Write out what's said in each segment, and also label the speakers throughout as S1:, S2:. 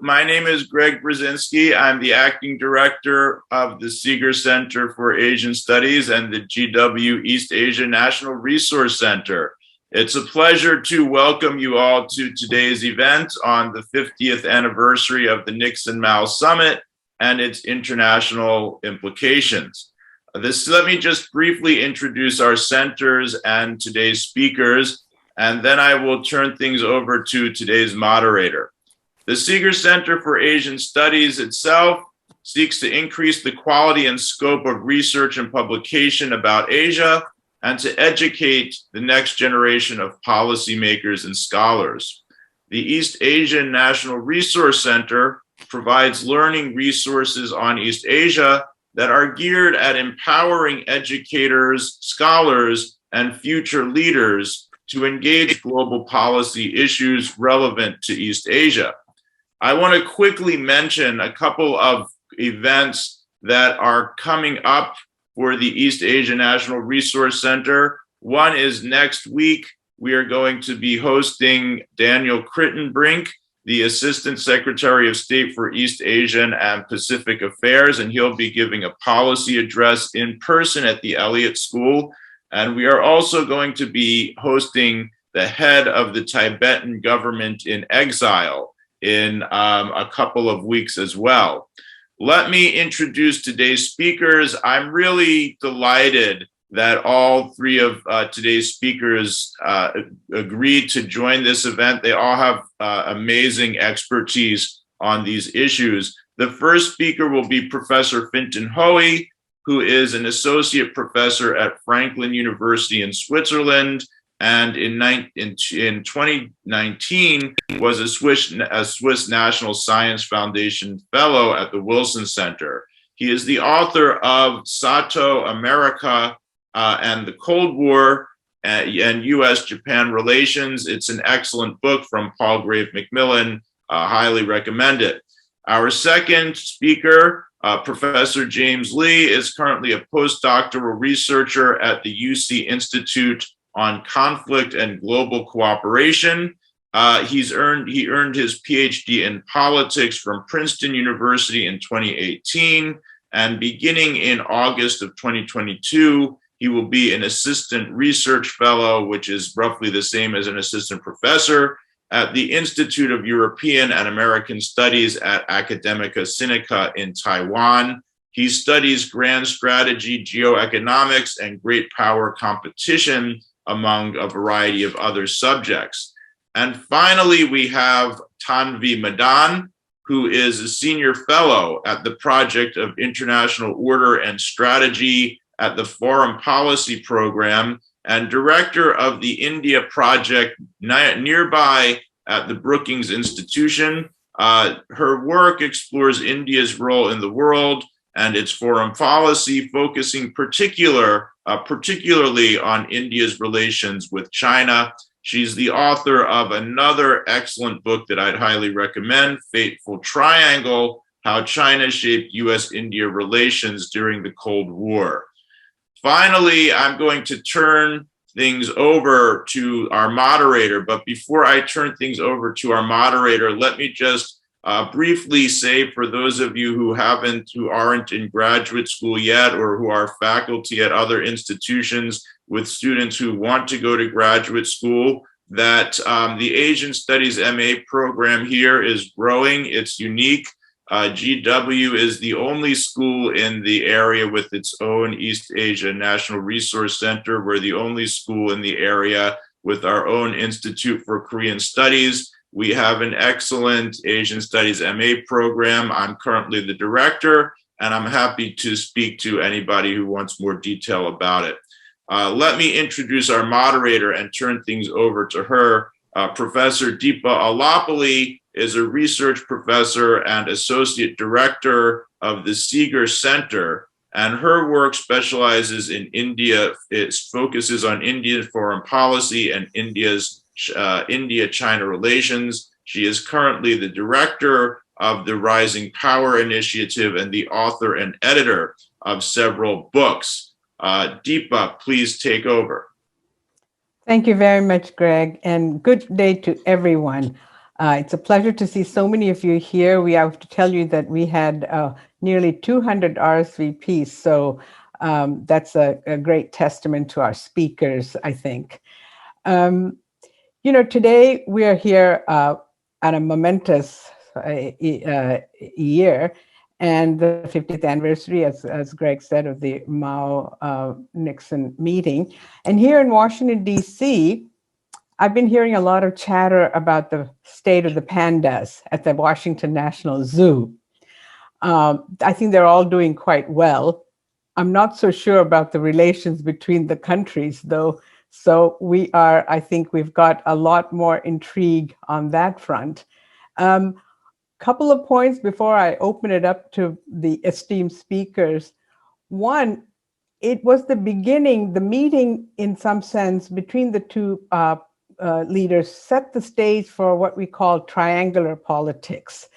S1: My name is Greg Brzezinski. I'm the acting director of the Seeger Center for Asian Studies and the GW East Asia National Resource Center. It's a pleasure to welcome you all to today's event on the 50th anniversary of the Nixon-Mao Summit and its international implications. Let me just briefly introduce our centers and today's speakers, and then I will turn things over to today's moderator. The Seeger Center for Asian Studies itself seeks to increase the quality and scope of research and publication about Asia and to educate the next generation of policymakers and scholars. The East Asian National Resource Center provides learning resources on East Asia that are geared at empowering educators, scholars, and future leaders to engage global policy issues relevant to East Asia. I want to quickly mention a couple of events that are coming up for the East Asia National Resource Center. One is next week. We are going to be hosting Daniel Crittenbrink, the Assistant Secretary of State for East Asian and Pacific Affairs, and he'll be giving a policy address in person at the Elliott School. And we are also going to be hosting the head of the Tibetan government in exile in a couple of weeks as well. Let me introduce today's speakers. I'm really delighted that all three of today's speakers agreed to join this event. They all have amazing expertise on these issues. The first speaker will be Professor Fintan Hoey, who is an associate professor at Franklin University in Switzerland, and in 2019 was a Swiss National Science Foundation Fellow at the Wilson Center. He is the author of Sato America and the Cold War and U.S.-Japan Relations. It's an excellent book from Palgrave Macmillan. Highly recommend it. Our second speaker, Professor James Lee, is currently a postdoctoral researcher at the UC Institute on Conflict and Global Cooperation. He earned his PhD in politics from Princeton University in 2018, and beginning in August of 2022, he will be an assistant research fellow, which is roughly the same as an assistant professor, at the Institute of European and American Studies at Academia Sinica in Taiwan. He studies grand strategy, geoeconomics, and great power competition, among a variety of other subjects. And finally, we have Tanvi Madan, who is a senior fellow at the Project of International Order and Strategy at the Foreign Policy Program and director of the India Project nearby at the Brookings Institution. Her work explores India's role in the world and its foreign policy, focusing particularly on India's relations with China. She's the author of another excellent book that I'd highly recommend, Fateful Triangle: How China Shaped U.S.-India Relations During the Cold War. Finally, I'm going to turn things over to our moderator, but before I turn things over to our moderator, let me just briefly say, for those of you who aren't in graduate school yet, or who are faculty at other institutions with students who want to go to graduate school, that the Asian Studies MA program here is growing. It's unique. GW is the only school in the area with its own East Asia National Resource Center. We're the only school in the area with our own Institute for Korean Studies. We have an excellent Asian Studies MA program. I'm currently the director, and I'm happy to speak to anybody who wants more detail about it. Let me introduce our moderator and turn things over to her. Professor Deepa Alapalli is a research professor and associate director of the Seeger Center, and her work specializes in India. It focuses on Indian foreign policy and India-China relations. She is currently the director of the Rising Power Initiative and the author and editor of several books. Deepa, please take over.
S2: Thank you very much, Greg, and good day to everyone. It's a pleasure to see so many of you here. We have to tell you that we had nearly 200 RSVPs, so that's a great testament to our speakers, I think. Today we are here at a momentous year, and the 50th anniversary, as Greg said, of the Mao-Nixon meeting. And here in Washington, D.C., I've been hearing a lot of chatter about the state of the pandas at the Washington National Zoo. I think they're all doing quite well. I'm not so sure about the relations between the countries, though. So I think we've got a lot more intrigue on that front. Couple of points before I open it up to the esteemed speakers. One, it was the beginning, the meeting in some sense between the two leaders set the stage for what we call triangular politics.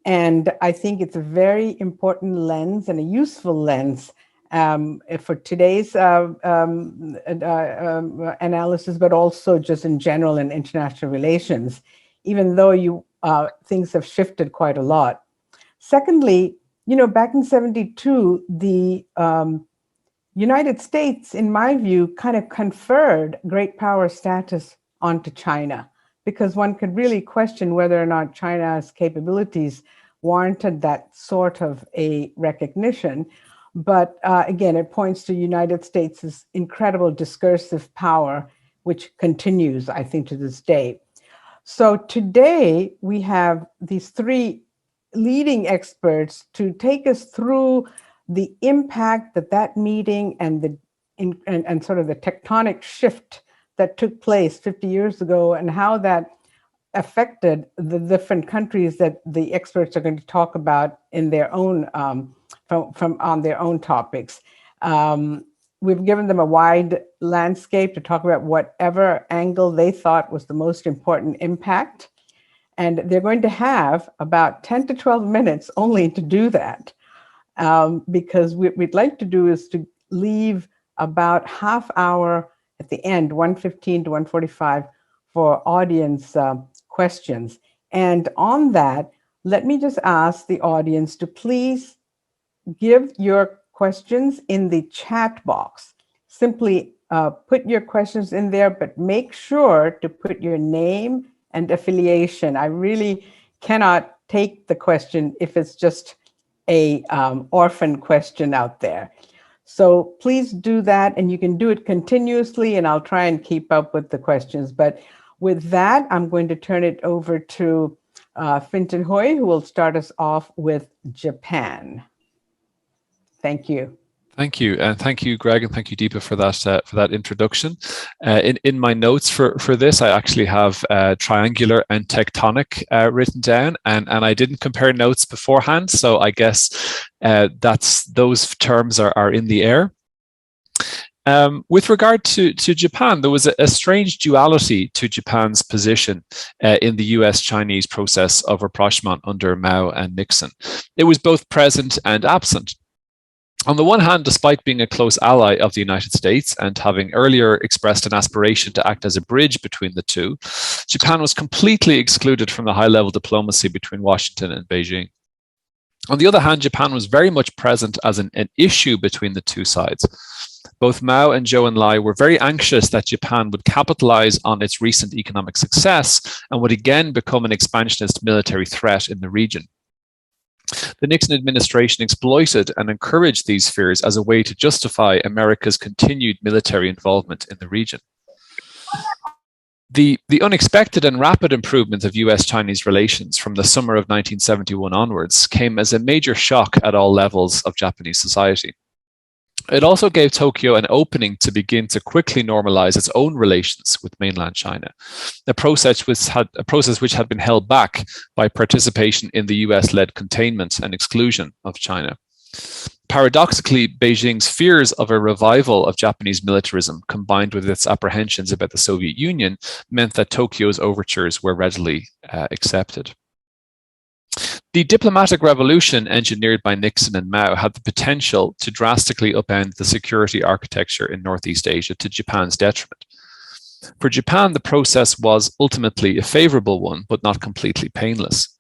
S2: And I think it's a very important lens and a useful lens for today's analysis, but also just in general in international relations, even though things have shifted quite a lot. Secondly, back in '72, the United States, in my view, kind of conferred great power status onto China, because one could really question whether or not China's capabilities warranted that sort of a recognition. But again, it points to United States' incredible discursive power, which continues, I think, to this day. So today we have these three leading experts to take us through the impact that meeting and and sort of the tectonic shift that took place 50 years ago, and how that affected the different countries that the experts are going to talk about in their own on their own topics. We've given them a wide landscape to talk about whatever angle they thought was the most important impact. And they're going to have about 10 to 12 minutes only to do that. Because what we'd like to do is to leave about half hour at the end, 1:15 to 1:45, for audience questions. And on that, let me just ask the audience to please give your questions in the chat box. Simply put your questions in there, but make sure to put your name and affiliation. I really cannot take the question if it's just a orphan question out there. So please do that, and you can do it continuously, and I'll try and keep up with the questions. But with that, I'm going to turn it over to Fintan Hoy, who will start us off with Japan. Thank you.
S3: Thank you, and thank you, Greg, and thank you, Deepa, for that introduction. In my notes for this, I actually have triangular and tectonic written down, and I didn't compare notes beforehand, so I guess those terms are in the air. With regard to Japan, there was a strange duality to Japan's position in the US-Chinese process of rapprochement under Mao and Nixon. It was both present and absent. On the one hand, despite being a close ally of the United States and having earlier expressed an aspiration to act as a bridge between the two, Japan was completely excluded from the high-level diplomacy between Washington and Beijing. On the other hand, Japan was very much present as an issue between the two sides. Both Mao and Zhou Enlai were very anxious that Japan would capitalize on its recent economic success and would again become an expansionist military threat in the region. The Nixon administration exploited and encouraged these fears as a way to justify America's continued military involvement in the region. The unexpected and rapid improvement of US-Chinese relations from the summer of 1971 onwards came as a major shock at all levels of Japanese society. It also gave Tokyo an opening to begin to quickly normalize its own relations with mainland China, a process which had been held back by participation in the US-led containment and exclusion of China. Paradoxically, Beijing's fears of a revival of Japanese militarism, combined with its apprehensions about the Soviet Union, meant that Tokyo's overtures were readily accepted. The diplomatic revolution engineered by Nixon and Mao had the potential to drastically upend the security architecture in Northeast Asia to Japan's detriment. For Japan, the process was ultimately a favorable one, but not completely painless.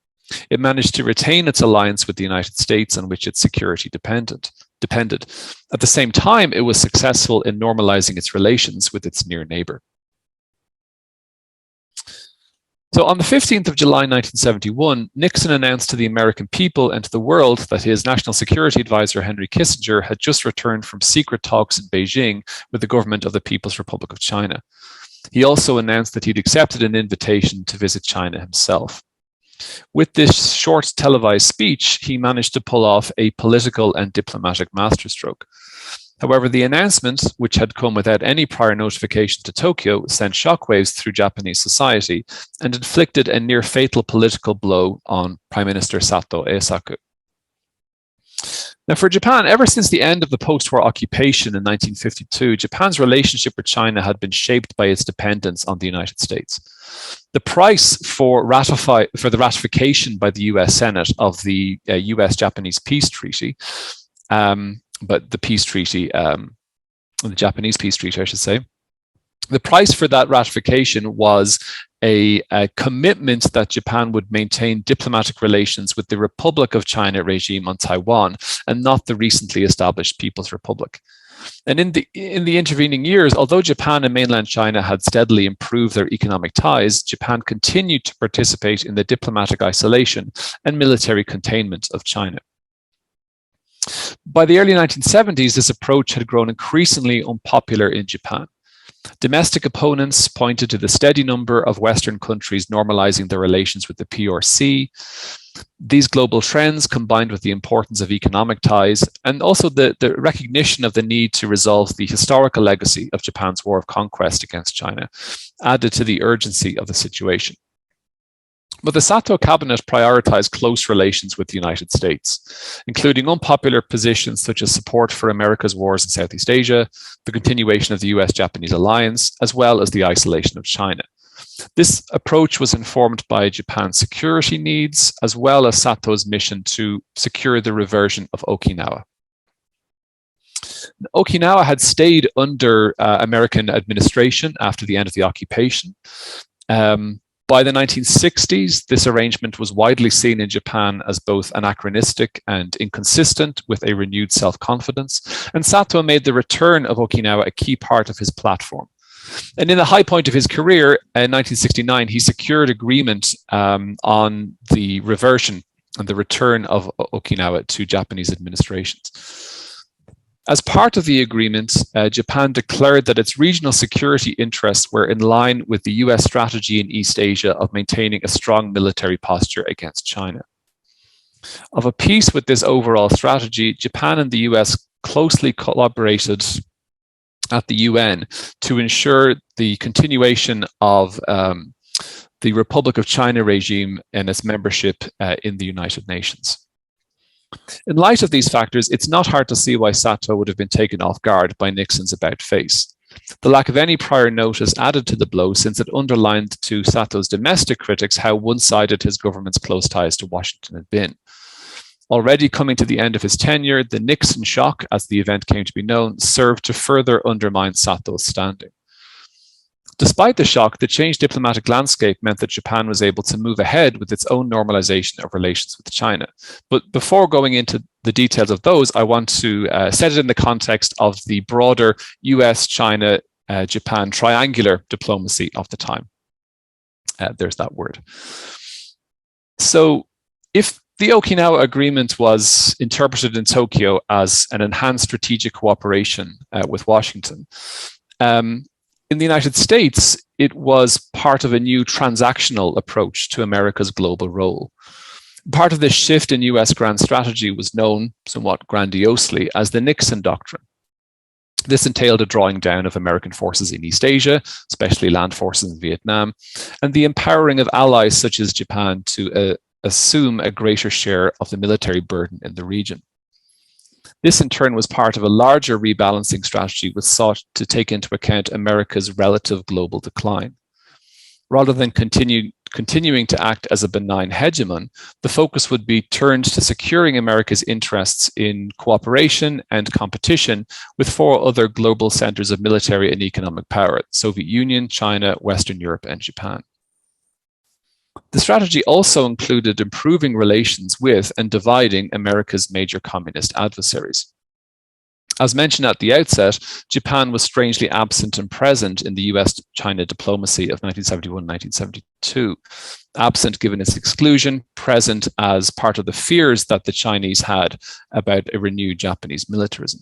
S3: It managed to retain its alliance with the United States, on which its security depended. At the same time, it was successful in normalizing its relations with its near neighbor. So on the 15th of July 1971, Nixon announced to the American people and to the world that his national security advisor, Henry Kissinger, had just returned from secret talks in Beijing with the government of the People's Republic of China. He also announced that he'd accepted an invitation to visit China himself. With this short televised speech, he managed to pull off a political and diplomatic masterstroke. However, the announcement, which had come without any prior notification to Tokyo, sent shockwaves through Japanese society and inflicted a near fatal political blow on Prime Minister Sato Eisaku. Now, for Japan, ever since the end of the post-war occupation in 1952, Japan's relationship with China had been shaped by its dependence on the United States. The price for the ratification by the US Senate of the US-Japanese peace treaty, but the peace treaty, the Japanese peace treaty, I should say, the price for that ratification was a commitment that Japan would maintain diplomatic relations with the Republic of China regime on Taiwan and not the recently established People's Republic. And in the intervening years, although Japan and mainland China had steadily improved their economic ties, Japan continued to participate in the diplomatic isolation and military containment of China. By the early 1970s, this approach had grown increasingly unpopular in Japan. Domestic opponents pointed to the steady number of Western countries normalizing their relations with the PRC. These global trends, combined with the importance of economic ties and also the recognition of the need to resolve the historical legacy of Japan's war of conquest against China, added to the urgency of the situation. But the Sato cabinet prioritized close relations with the United States, including unpopular positions such as support for America's wars in Southeast Asia, the continuation of the US-Japanese alliance, as well as the isolation of China. This approach was informed by Japan's security needs, as well as Sato's mission to secure the reversion of Okinawa. Okinawa had stayed under American administration after the end of the occupation. By the 1960s, this arrangement was widely seen in Japan as both anachronistic and inconsistent with a renewed self-confidence, and Sato made the return of Okinawa a key part of his platform. And in the high point of his career, in 1969, he secured agreement on the reversion and the return of Okinawa to Japanese administrations. As part of the agreement, Japan declared that its regional security interests were in line with the US strategy in East Asia of maintaining a strong military posture against China. Of a piece with this overall strategy, Japan and the US closely collaborated at the UN to ensure the continuation of the Republic of China regime and its membership in the United Nations. In light of these factors, it's not hard to see why Sato would have been taken off guard by Nixon's about-face. The lack of any prior notice added to the blow, since it underlined to Sato's domestic critics how one-sided his government's close ties to Washington had been. Already coming to the end of his tenure, the Nixon shock, as the event came to be known, served to further undermine Sato's standing. Despite the shock, the changed diplomatic landscape meant that Japan was able to move ahead with its own normalization of relations with China. But before going into the details of those, I want to set it in the context of the broader US, China, Japan triangular diplomacy of the time. There's that word. So if the Okinawa Agreement was interpreted in Tokyo as an enhanced strategic cooperation with Washington, in the United States, it was part of a new transactional approach to America's global role. Part of this shift in US grand strategy was known somewhat grandiosely as the Nixon Doctrine. This entailed a drawing down of American forces in East Asia, especially land forces in Vietnam, and the empowering of allies such as Japan to assume a greater share of the military burden in the region. This in turn was part of a larger rebalancing strategy which sought to take into account America's relative global decline. Rather than continuing to act as a benign hegemon, the focus would be turned to securing America's interests in cooperation and competition with four other global centers of military and economic power: Soviet Union, China, Western Europe, and Japan. The strategy also included improving relations with and dividing America's major communist adversaries. As mentioned at the outset, Japan was strangely absent and present in the US-China diplomacy of 1971-1972. Absent given its exclusion, present as part of the fears that the Chinese had about a renewed Japanese militarism.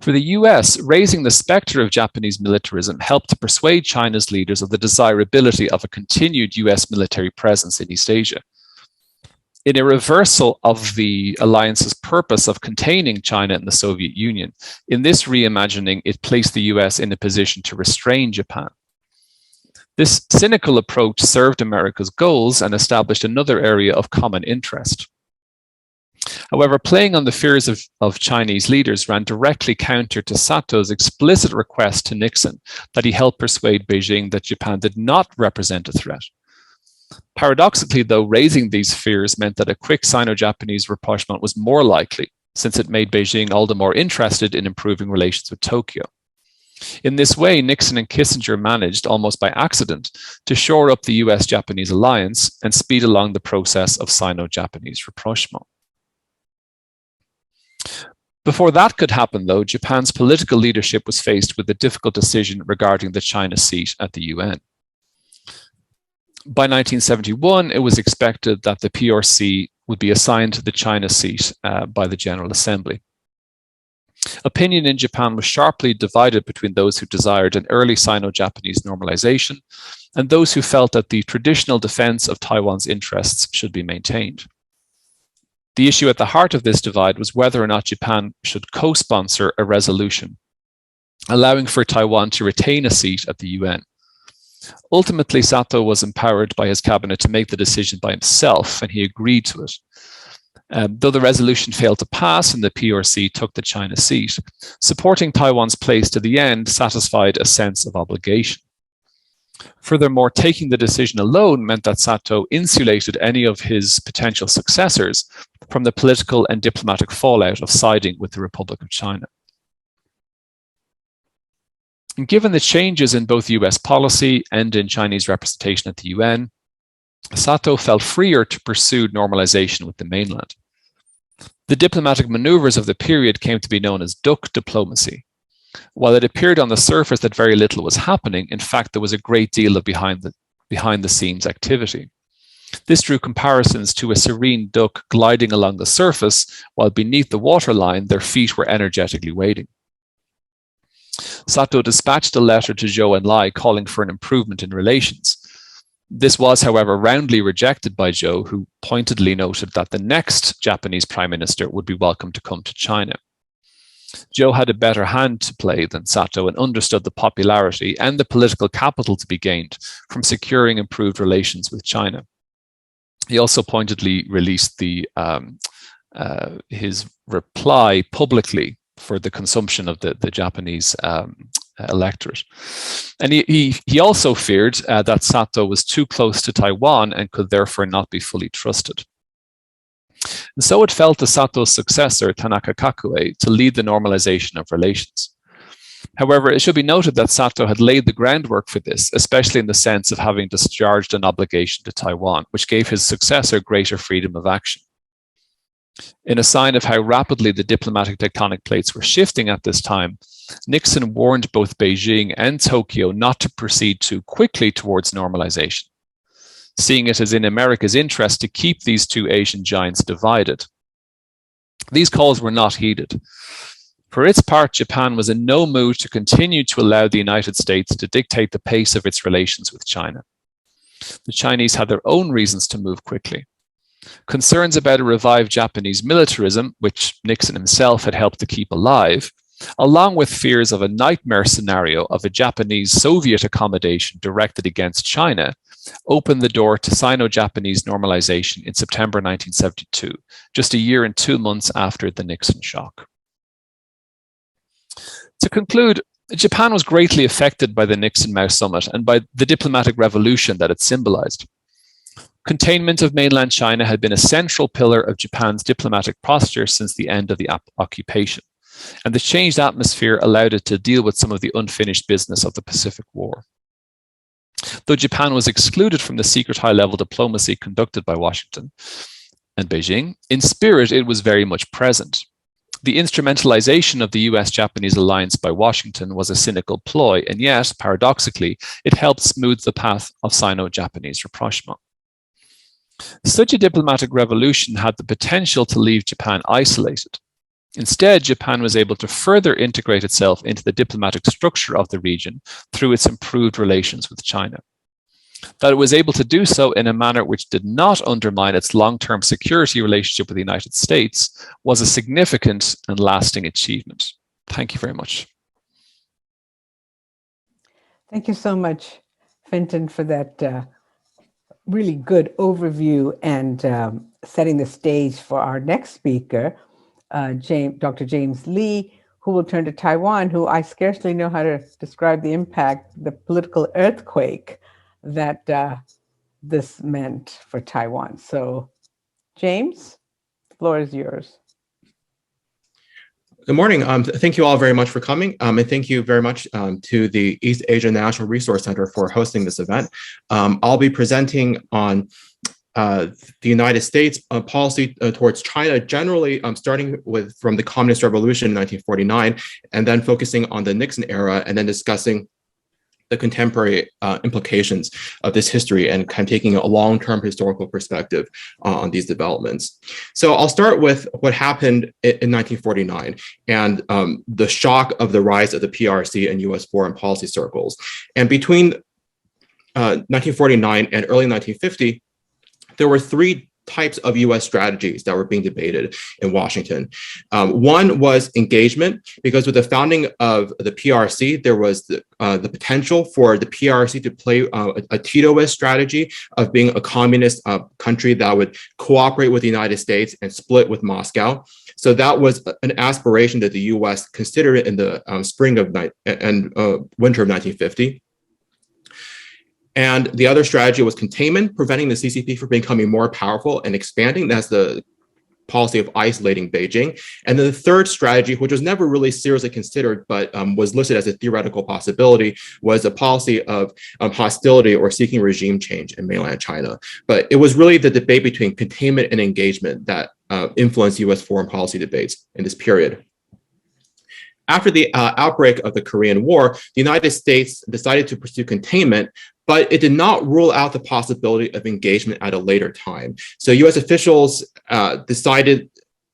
S3: For the US, raising the specter of Japanese militarism helped to persuade China's leaders of the desirability of a continued US military presence in East Asia. In a reversal of the alliance's purpose of containing China and the Soviet Union, in this reimagining, it placed the US in a position to restrain Japan. This cynical approach served America's goals and established another area of common interest. However, playing on the fears of Chinese leaders ran directly counter to Sato's explicit request to Nixon that he help persuade Beijing that Japan did not represent a threat. Paradoxically, though, raising these fears meant that a quick Sino-Japanese rapprochement was more likely, since it made Beijing all the more interested in improving relations with Tokyo. In this way, Nixon and Kissinger managed, almost by accident, to shore up the US-Japanese alliance and speed along the process of Sino-Japanese rapprochement. Before that could happen, though, Japan's political leadership was faced with a difficult decision regarding the China seat at the UN. By 1971, it was expected that the PRC would be assigned the China seat by the General Assembly. Opinion in Japan was sharply divided between those who desired an early Sino-Japanese normalization and those who felt that the traditional defense of Taiwan's interests should be maintained. The issue at the heart of this divide was whether or not Japan should co-sponsor a resolution, allowing for Taiwan to retain a seat at the UN. Ultimately, Sato was empowered by his cabinet to make the decision by himself, and he agreed to it. Though the resolution failed to pass and the PRC took the China seat, supporting Taiwan's place to the end satisfied a sense of obligation. Furthermore, taking the decision alone meant that Sato insulated any of his potential successors from the political and diplomatic fallout of siding with the Republic of China. And given the changes in both US policy and in Chinese representation at the UN, Sato felt freer to pursue normalization with the mainland. The diplomatic maneuvers of the period came to be known as duck diplomacy. While it appeared on the surface that very little was happening, in fact, there was a great deal of behind the scenes activity. This drew comparisons to a serene duck gliding along the surface, while beneath the waterline, their feet were energetically waiting. Sato dispatched a letter to Zhou Enlai calling for an improvement in relations. This was, however, roundly rejected by Zhou, who pointedly noted that the next Japanese prime minister would be welcome to come to China. Zhou had a better hand to play than Sato and understood the popularity and the political capital to be gained from securing improved relations with China. He also pointedly released his reply publicly for the consumption of the Japanese electorate. And he also feared that Sato was too close to Taiwan and could therefore not be fully trusted. And so it fell to Sato's successor, Tanaka Kakue, to lead the normalization of relations. However, it should be noted that Sato had laid the groundwork for this, especially in the sense of having discharged an obligation to Taiwan, which gave his successor greater freedom of action. In a sign of how rapidly the diplomatic tectonic plates were shifting at this time, Nixon warned both Beijing and Tokyo not to proceed too quickly towards normalization, seeing it as in America's interest to keep these two Asian giants divided. These calls were not heeded. For its part, Japan was in no mood to continue to allow the United States to dictate the pace of its relations with China. The Chinese had their own reasons to move quickly. Concerns about a revived Japanese militarism, which Nixon himself had helped to keep alive, along with fears of a nightmare scenario of a Japanese-Soviet accommodation directed against China, opened the door to Sino-Japanese normalization in September 1972, just a year and 2 months after the Nixon shock. To conclude, Japan was greatly affected by the Nixon-Mao summit and by the diplomatic revolution that it symbolized. Containment of mainland China had been a central pillar of Japan's diplomatic posture since the end of the occupation, and the changed atmosphere allowed it to deal with some of the unfinished business of the Pacific War. Though Japan was excluded from the secret high-level diplomacy conducted by Washington and Beijing, in spirit it was very much present. The instrumentalization of the US-Japanese alliance by Washington was a cynical ploy, and yet, paradoxically, it helped smooth the path of Sino-Japanese rapprochement. Such a diplomatic revolution had the potential to leave Japan isolated. Instead, Japan was able to further integrate itself into the diplomatic structure of the region through its improved relations with China. That it was able to do so in a manner which did not undermine its long-term security relationship with the United States was a significant and lasting achievement. Thank you very much.
S2: Thank you so much, Fintan, for that really good overview and setting the stage for our next speaker, Dr. James Lee, who will turn to Taiwan, who I scarcely know how to describe the impact, the political earthquake that this meant for Taiwan. So, James, the floor is yours.
S4: Good morning. Thank you all very much for coming. And thank you very much to the East Asia National Resource Center for hosting this event. I'll be presenting on the United States policy towards China, generally starting from the Communist Revolution in 1949, and then focusing on the Nixon era, and then discussing the contemporary implications of this history and kind of taking a long-term historical perspective on these developments. So I'll start with what happened in 1949 and the shock of the rise of the PRC in US foreign policy circles. And between 1949 and early 1950, there were three types of US strategies that were being debated in Washington. One was engagement, because with the founding of the PRC, there was the potential for the PRC to play a Titoist strategy of being a communist country that would cooperate with the United States and split with Moscow. So that was an aspiration that the US considered in the spring of and winter of 1950. And the other strategy was containment, preventing the CCP from becoming more powerful and expanding. That's the policy of isolating Beijing. And then the third strategy, which was never really seriously considered, but was listed as a theoretical possibility, was a policy of hostility or seeking regime change in mainland China. But it was really the debate between containment and engagement that influenced US foreign policy debates in this period. After the outbreak of the Korean War, the United States decided to pursue containment, but it did not rule out the possibility of engagement at a later time. So US officials decided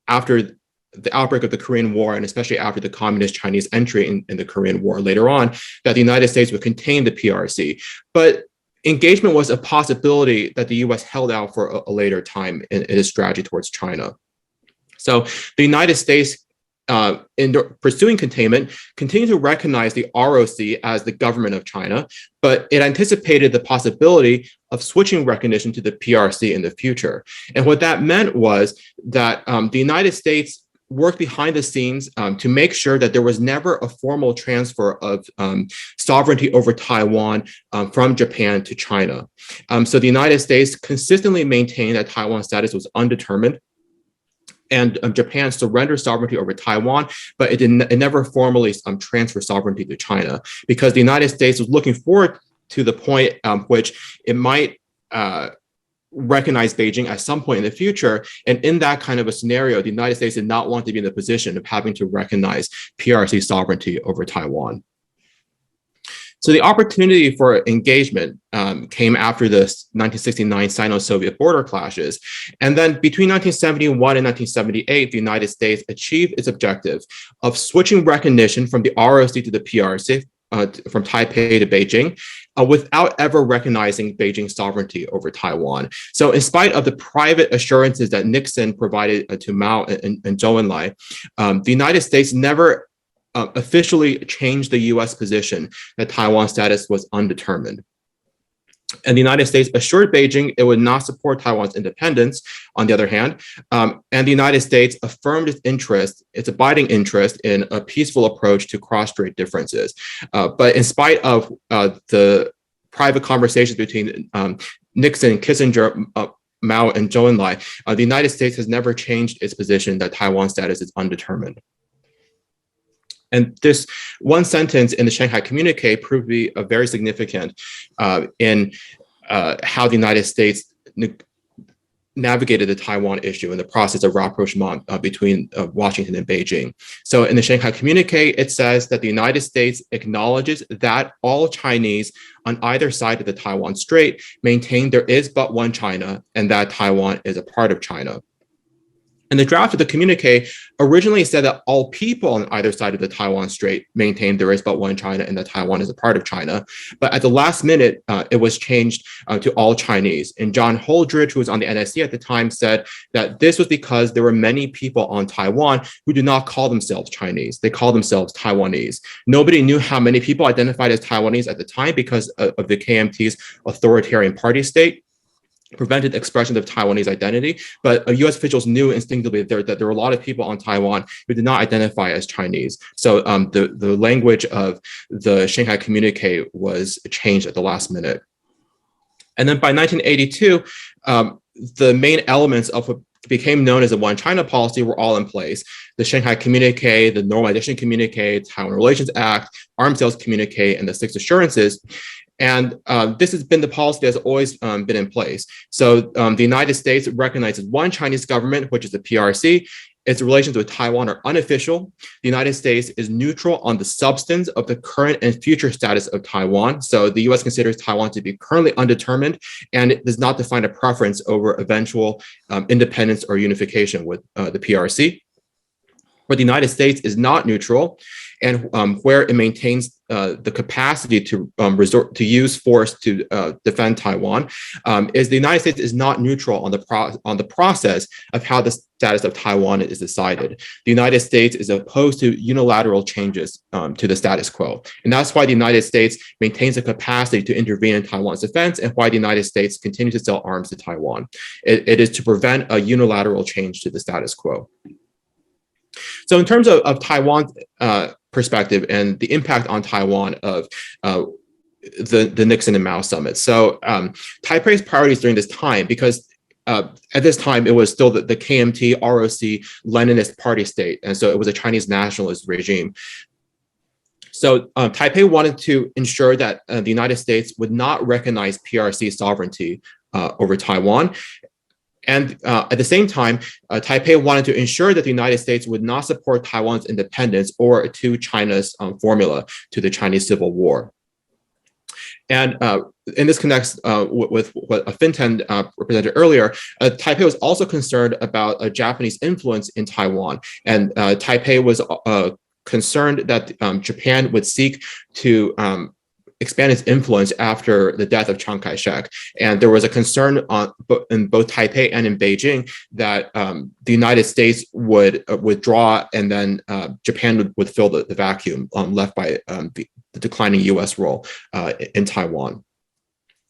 S4: after the outbreak of the Korean War, and especially after the communist Chinese entry in the Korean War later on, that the United States would contain the PRC. But engagement was a possibility that the US held out for a later time in its strategy towards China. So the United States, in pursuing containment, continued to recognize the ROC as the government of China, but it anticipated the possibility of switching recognition to the PRC in the future. And what that meant was that the United States worked behind the scenes to make sure that there was never a formal transfer of sovereignty over Taiwan from Japan to China. So the United States consistently maintained that Taiwan's status was undetermined, and Japan surrendered sovereignty over Taiwan, but it never formally transferred sovereignty to China, because the United States was looking forward to the point which it might recognize Beijing at some point in the future. And in that kind of a scenario, the United States did not want to be in the position of having to recognize PRC sovereignty over Taiwan. So the opportunity for engagement came after the 1969 Sino-Soviet border clashes. And then between 1971 and 1978, the United States achieved its objective of switching recognition from the ROC to the PRC, from Taipei to Beijing, without ever recognizing Beijing's sovereignty over Taiwan. So in spite of the private assurances that Nixon provided to Mao and Zhou Enlai, the United States never officially changed the US position that Taiwan's status was undetermined. And the United States assured Beijing it would not support Taiwan's independence, on the other hand. And the United States affirmed its abiding interest in a peaceful approach to cross-strait differences. But in spite of the private conversations between Nixon, Kissinger, Mao, and Zhou Enlai, the United States has never changed its position that Taiwan's status is undetermined. And this one sentence in the Shanghai Communique proved to be very significant in how the United States navigated the Taiwan issue in the process of rapprochement between Washington and Beijing. So in the Shanghai Communique, it says that the United States acknowledges that all Chinese on either side of the Taiwan Strait maintain there is but one China and that Taiwan is a part of China. And the draft of the communique originally said that all people on either side of the Taiwan Strait maintain there is but one China and that Taiwan is a part of China. But at the last minute, it was changed to all Chinese. And John Holdridge, who was on the NSC at the time, said that this was because there were many people on Taiwan who do not call themselves Chinese. They call themselves Taiwanese. Nobody knew how many people identified as Taiwanese at the time because of the KMT's authoritarian party state prevented expression of Taiwanese identity, but US officials knew instinctively that there were a lot of people on Taiwan who did not identify as Chinese. So the language of the Shanghai Communique was changed at the last minute. And then by 1982, the main elements of what became known as the One China policy were all in place. The Shanghai Communique, the Normalization Communique, Taiwan Relations Act, Arms Sales Communique, and the Six Assurances. And this has been the policy that's always been in place. So the United States recognizes one Chinese government, which is the PRC. Its relations with Taiwan are unofficial. The United States is neutral on the substance of the current and future status of Taiwan. So the US considers Taiwan to be currently undetermined, and it does not define a preference over eventual independence or unification with the PRC. Where the United States is not neutral, and where it maintains the capacity to resort to use force to defend Taiwan, is the United States is not neutral on the process of how the status of Taiwan is decided. The United States is opposed to unilateral changes to the status quo, and that's why the United States maintains the capacity to intervene in Taiwan's defense, and why the United States continues to sell arms to Taiwan. It is to prevent a unilateral change to the status quo. So in terms of Taiwan's perspective and the impact on Taiwan of the Nixon and Mao summit. So Taipei's priorities during this time, because at this time it was still the KMT, ROC, Leninist party state. And so it was a Chinese nationalist regime. So Taipei wanted to ensure that the United States would not recognize PRC sovereignty over Taiwan. And at the same time, Taipei wanted to ensure that the United States would not support Taiwan's independence or to China's formula to the Chinese Civil War. And this connects with what Fintan represented earlier. Taipei was also concerned about a Japanese influence in Taiwan. And Taipei was concerned that Japan would seek to expand its influence after the death of Chiang Kai-shek. And there was a concern in both Taipei and in Beijing that the United States would withdraw, and then Japan would fill the vacuum left by the declining US role in Taiwan.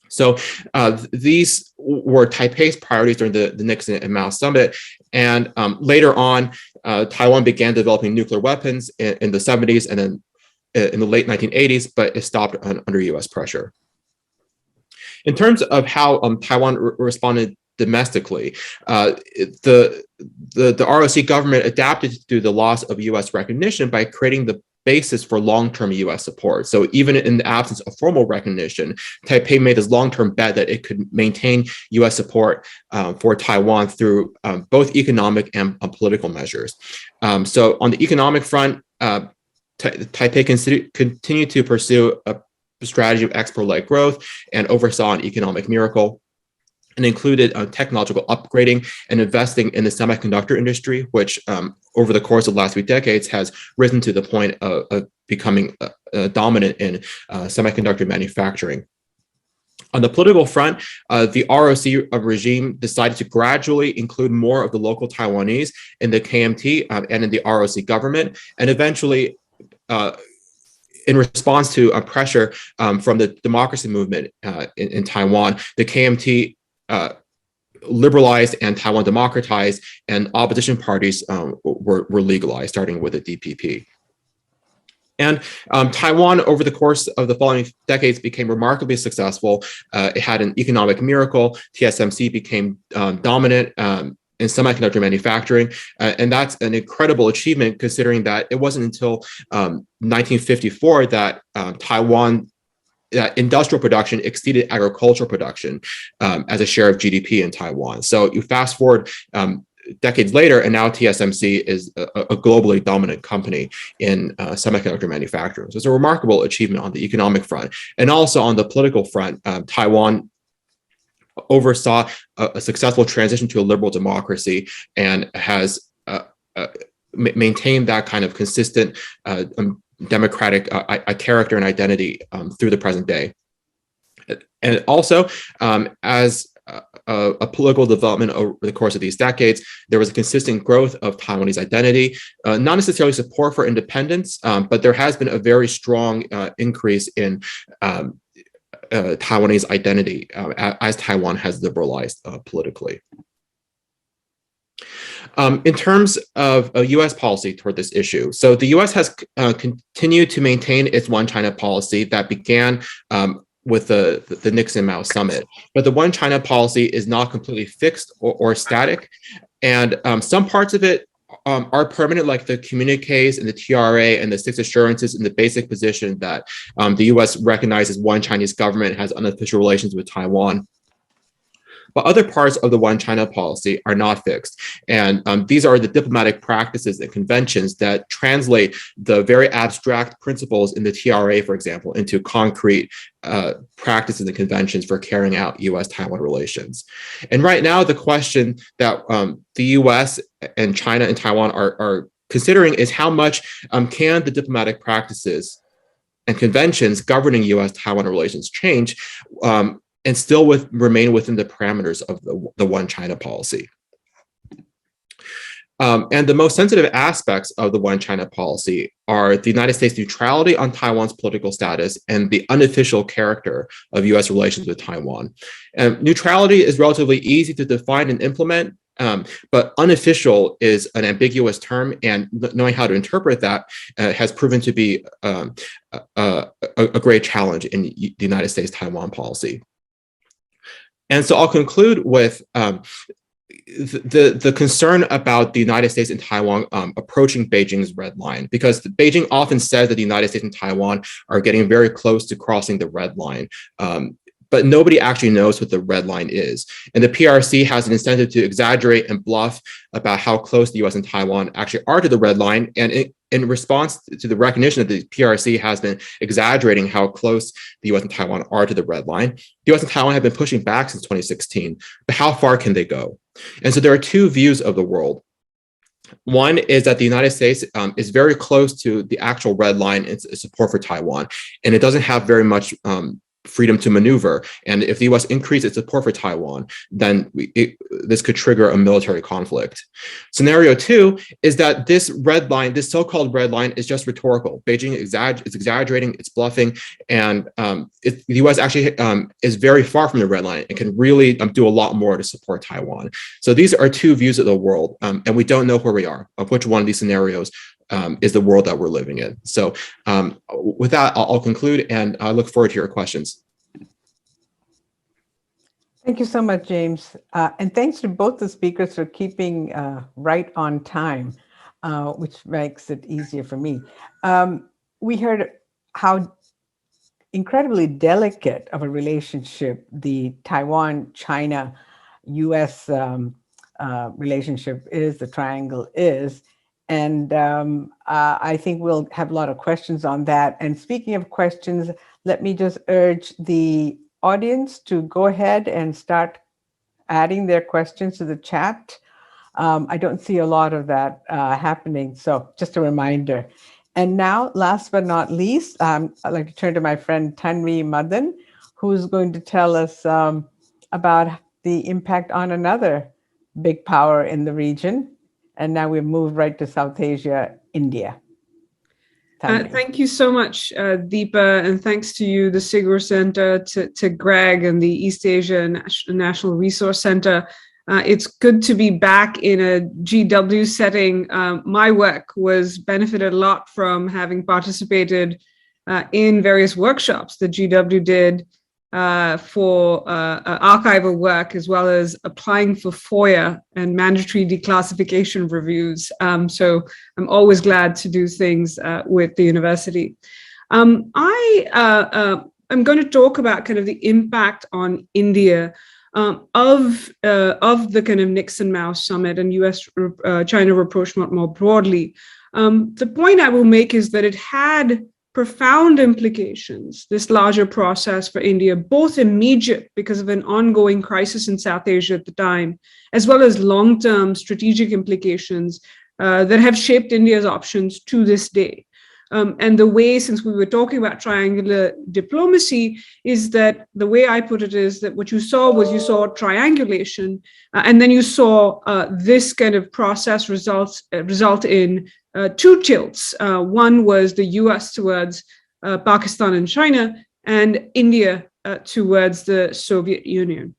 S4: So these were Taipei's priorities during the Nixon and Mao summit. And later on, Taiwan began developing nuclear weapons in the 70s and then in the late 1980s, but it stopped under US pressure. In terms of how Taiwan responded domestically, the ROC government adapted to the loss of US recognition by creating the basis for long-term US support. So even in the absence of formal recognition, Taipei made this long-term bet that it could maintain US support for Taiwan through both economic and political measures. So on the economic front, Taipei continued to pursue a strategy of export-led growth and oversaw an economic miracle, and included technological upgrading and investing in the semiconductor industry, which over the course of the last few decades has risen to the point of becoming dominant in semiconductor manufacturing. On the political front, the ROC regime decided to gradually include more of the local Taiwanese in the KMT and in the ROC government, and eventually in response to pressure from the democracy movement in Taiwan, the KMT liberalized and Taiwan democratized, and opposition parties were legalized, starting with the DPP. And Taiwan, over the course of the following decades, became remarkably successful. It had an economic miracle. TSMC became dominant in semiconductor manufacturing. And that's an incredible achievement, considering that it wasn't until 1954 that Taiwan industrial production exceeded agricultural production as a share of GDP in Taiwan. So you fast forward decades later, and now TSMC is a globally dominant company in semiconductor manufacturing. So it's a remarkable achievement on the economic front. And also on the political front, Taiwan oversaw a successful transition to a liberal democracy and has maintained that kind of consistent democratic character and identity through the present day. And also, as a political development over the course of these decades, there was a consistent growth of Taiwanese identity, not necessarily support for independence, but there has been a very strong increase in Taiwanese identity as Taiwan has liberalized politically. In terms of U.S. policy toward this issue, so the U.S. has continued to maintain its one China policy that began with the Nixon-Mao summit. But the one China policy is not completely fixed or static. And some parts of it are permanent, like the communiques and the TRA and the six assurances in the basic position that the U.S. recognizes one Chinese government, has unofficial relations with Taiwan. But other parts of the one China policy are not fixed. And these are the diplomatic practices and conventions that translate the very abstract principles in the TRA, for example, into concrete practices and conventions for carrying out U.S.-Taiwan relations. And right now, the question that the U.S. and China and Taiwan are considering is how much can the diplomatic practices and conventions governing U.S.-Taiwan relations change and still remain within the parameters of the one China policy. And the most sensitive aspects of the one China policy are the United States' neutrality on Taiwan's political status and the unofficial character of U.S. relations with Taiwan. And neutrality is relatively easy to define and implement, but unofficial is an ambiguous term, and knowing how to interpret that has proven to be a great challenge in the United States Taiwan policy. And so I'll conclude with the concern about the United States and Taiwan approaching Beijing's red line, because Beijing often says that the United States and Taiwan are getting very close to crossing the red line. But nobody actually knows what the red line is. And the PRC has an incentive to exaggerate and bluff about how close the US and Taiwan actually are to the red line. And in response to the recognition that the PRC has been exaggerating how close the US and Taiwan are to the red line, the US and Taiwan have been pushing back since 2016. But how far can they go? And so there are two views of the world. One is that the United States is very close to the actual red line in support for Taiwan, and it doesn't have very much freedom to maneuver. And if the US increases its support for Taiwan, then this could trigger a military conflict. Scenario two is that this red line, this so-called red line, is just rhetorical. Beijing is exaggerating, it's bluffing, and the US actually is very far from the red line and can really do a lot more to support Taiwan. So these are two views of the world, and we don't know where we are, of which one of these scenarios is the world that we're living in. So with that, I'll conclude, and I look forward to your questions.
S2: Thank you so much, James. And thanks to both the speakers for keeping right on time, which makes it easier for me. We heard how incredibly delicate of a relationship the Taiwan-China-US relationship is, the triangle is. And I think we'll have a lot of questions on that. And speaking of questions, let me just urge the audience to go ahead and start adding their questions to the chat. I don't see a lot of that happening, so just a reminder. And now, last but not least, I'd like to turn to my friend Tanvi Madan, who's going to tell us about the impact on another big power in the region. And now we've moved right to South Asia, India. Tanvi.
S5: Thank you so much, Deepa, and thanks to you, the SIGUR Center, to Greg and the East Asia National Resource Center. It's good to be back in a GW setting. My work was benefited a lot from having participated in various workshops that GW did for archival work, as well as applying for FOIA and mandatory declassification reviews. So I'm always glad to do things with the university. I'm going to talk about kind of the impact on India of the kind of Nixon-Mao summit and US-China rapprochement more broadly. The point I will make is that it had profound implications, this larger process for India, both immediate because of an ongoing crisis in South Asia at the time, as well as long-term strategic implications that have shaped India's options to this day. And the way, since we were talking about triangular diplomacy, is that the way I put it is that what you saw triangulation, and then you saw this kind of process result in two tilts. One was the US towards Pakistan and China, and India towards the Soviet Union.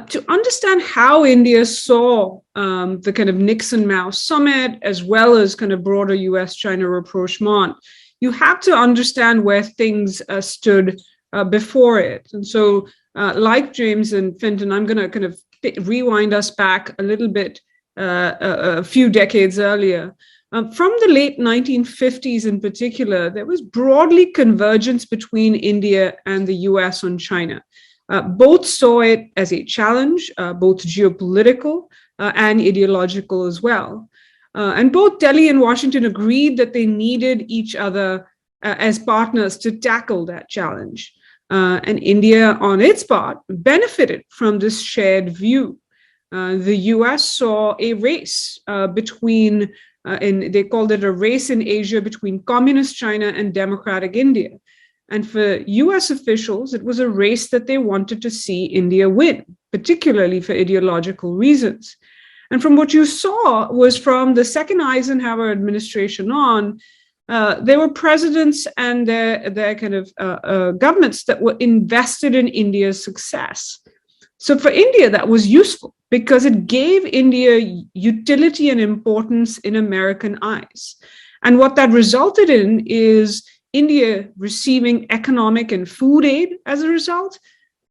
S5: To understand how India saw the kind of Nixon-Mao summit, as well as kind of broader US-China rapprochement, you have to understand where things stood before it. And so, like James and Fintan, I'm going to kind of rewind us back a little bit, a few decades earlier. From the late 1950s in particular, there was broadly convergence between India and the US on China. Both saw it as a challenge, both geopolitical and ideological as well. And both Delhi and Washington agreed that they needed each other as partners to tackle that challenge. And India, on its part, benefited from this shared view. The US saw a race between, and they called it a race in Asia between communist China and democratic India. And for US officials, it was a race that they wanted to see India win, particularly for ideological reasons. And from what you saw was from the second Eisenhower administration on, there were presidents and their kind of governments that were invested in India's success. So for India, that was useful because it gave India utility and importance in American eyes. And what that resulted in is India receiving economic and food aid as a result,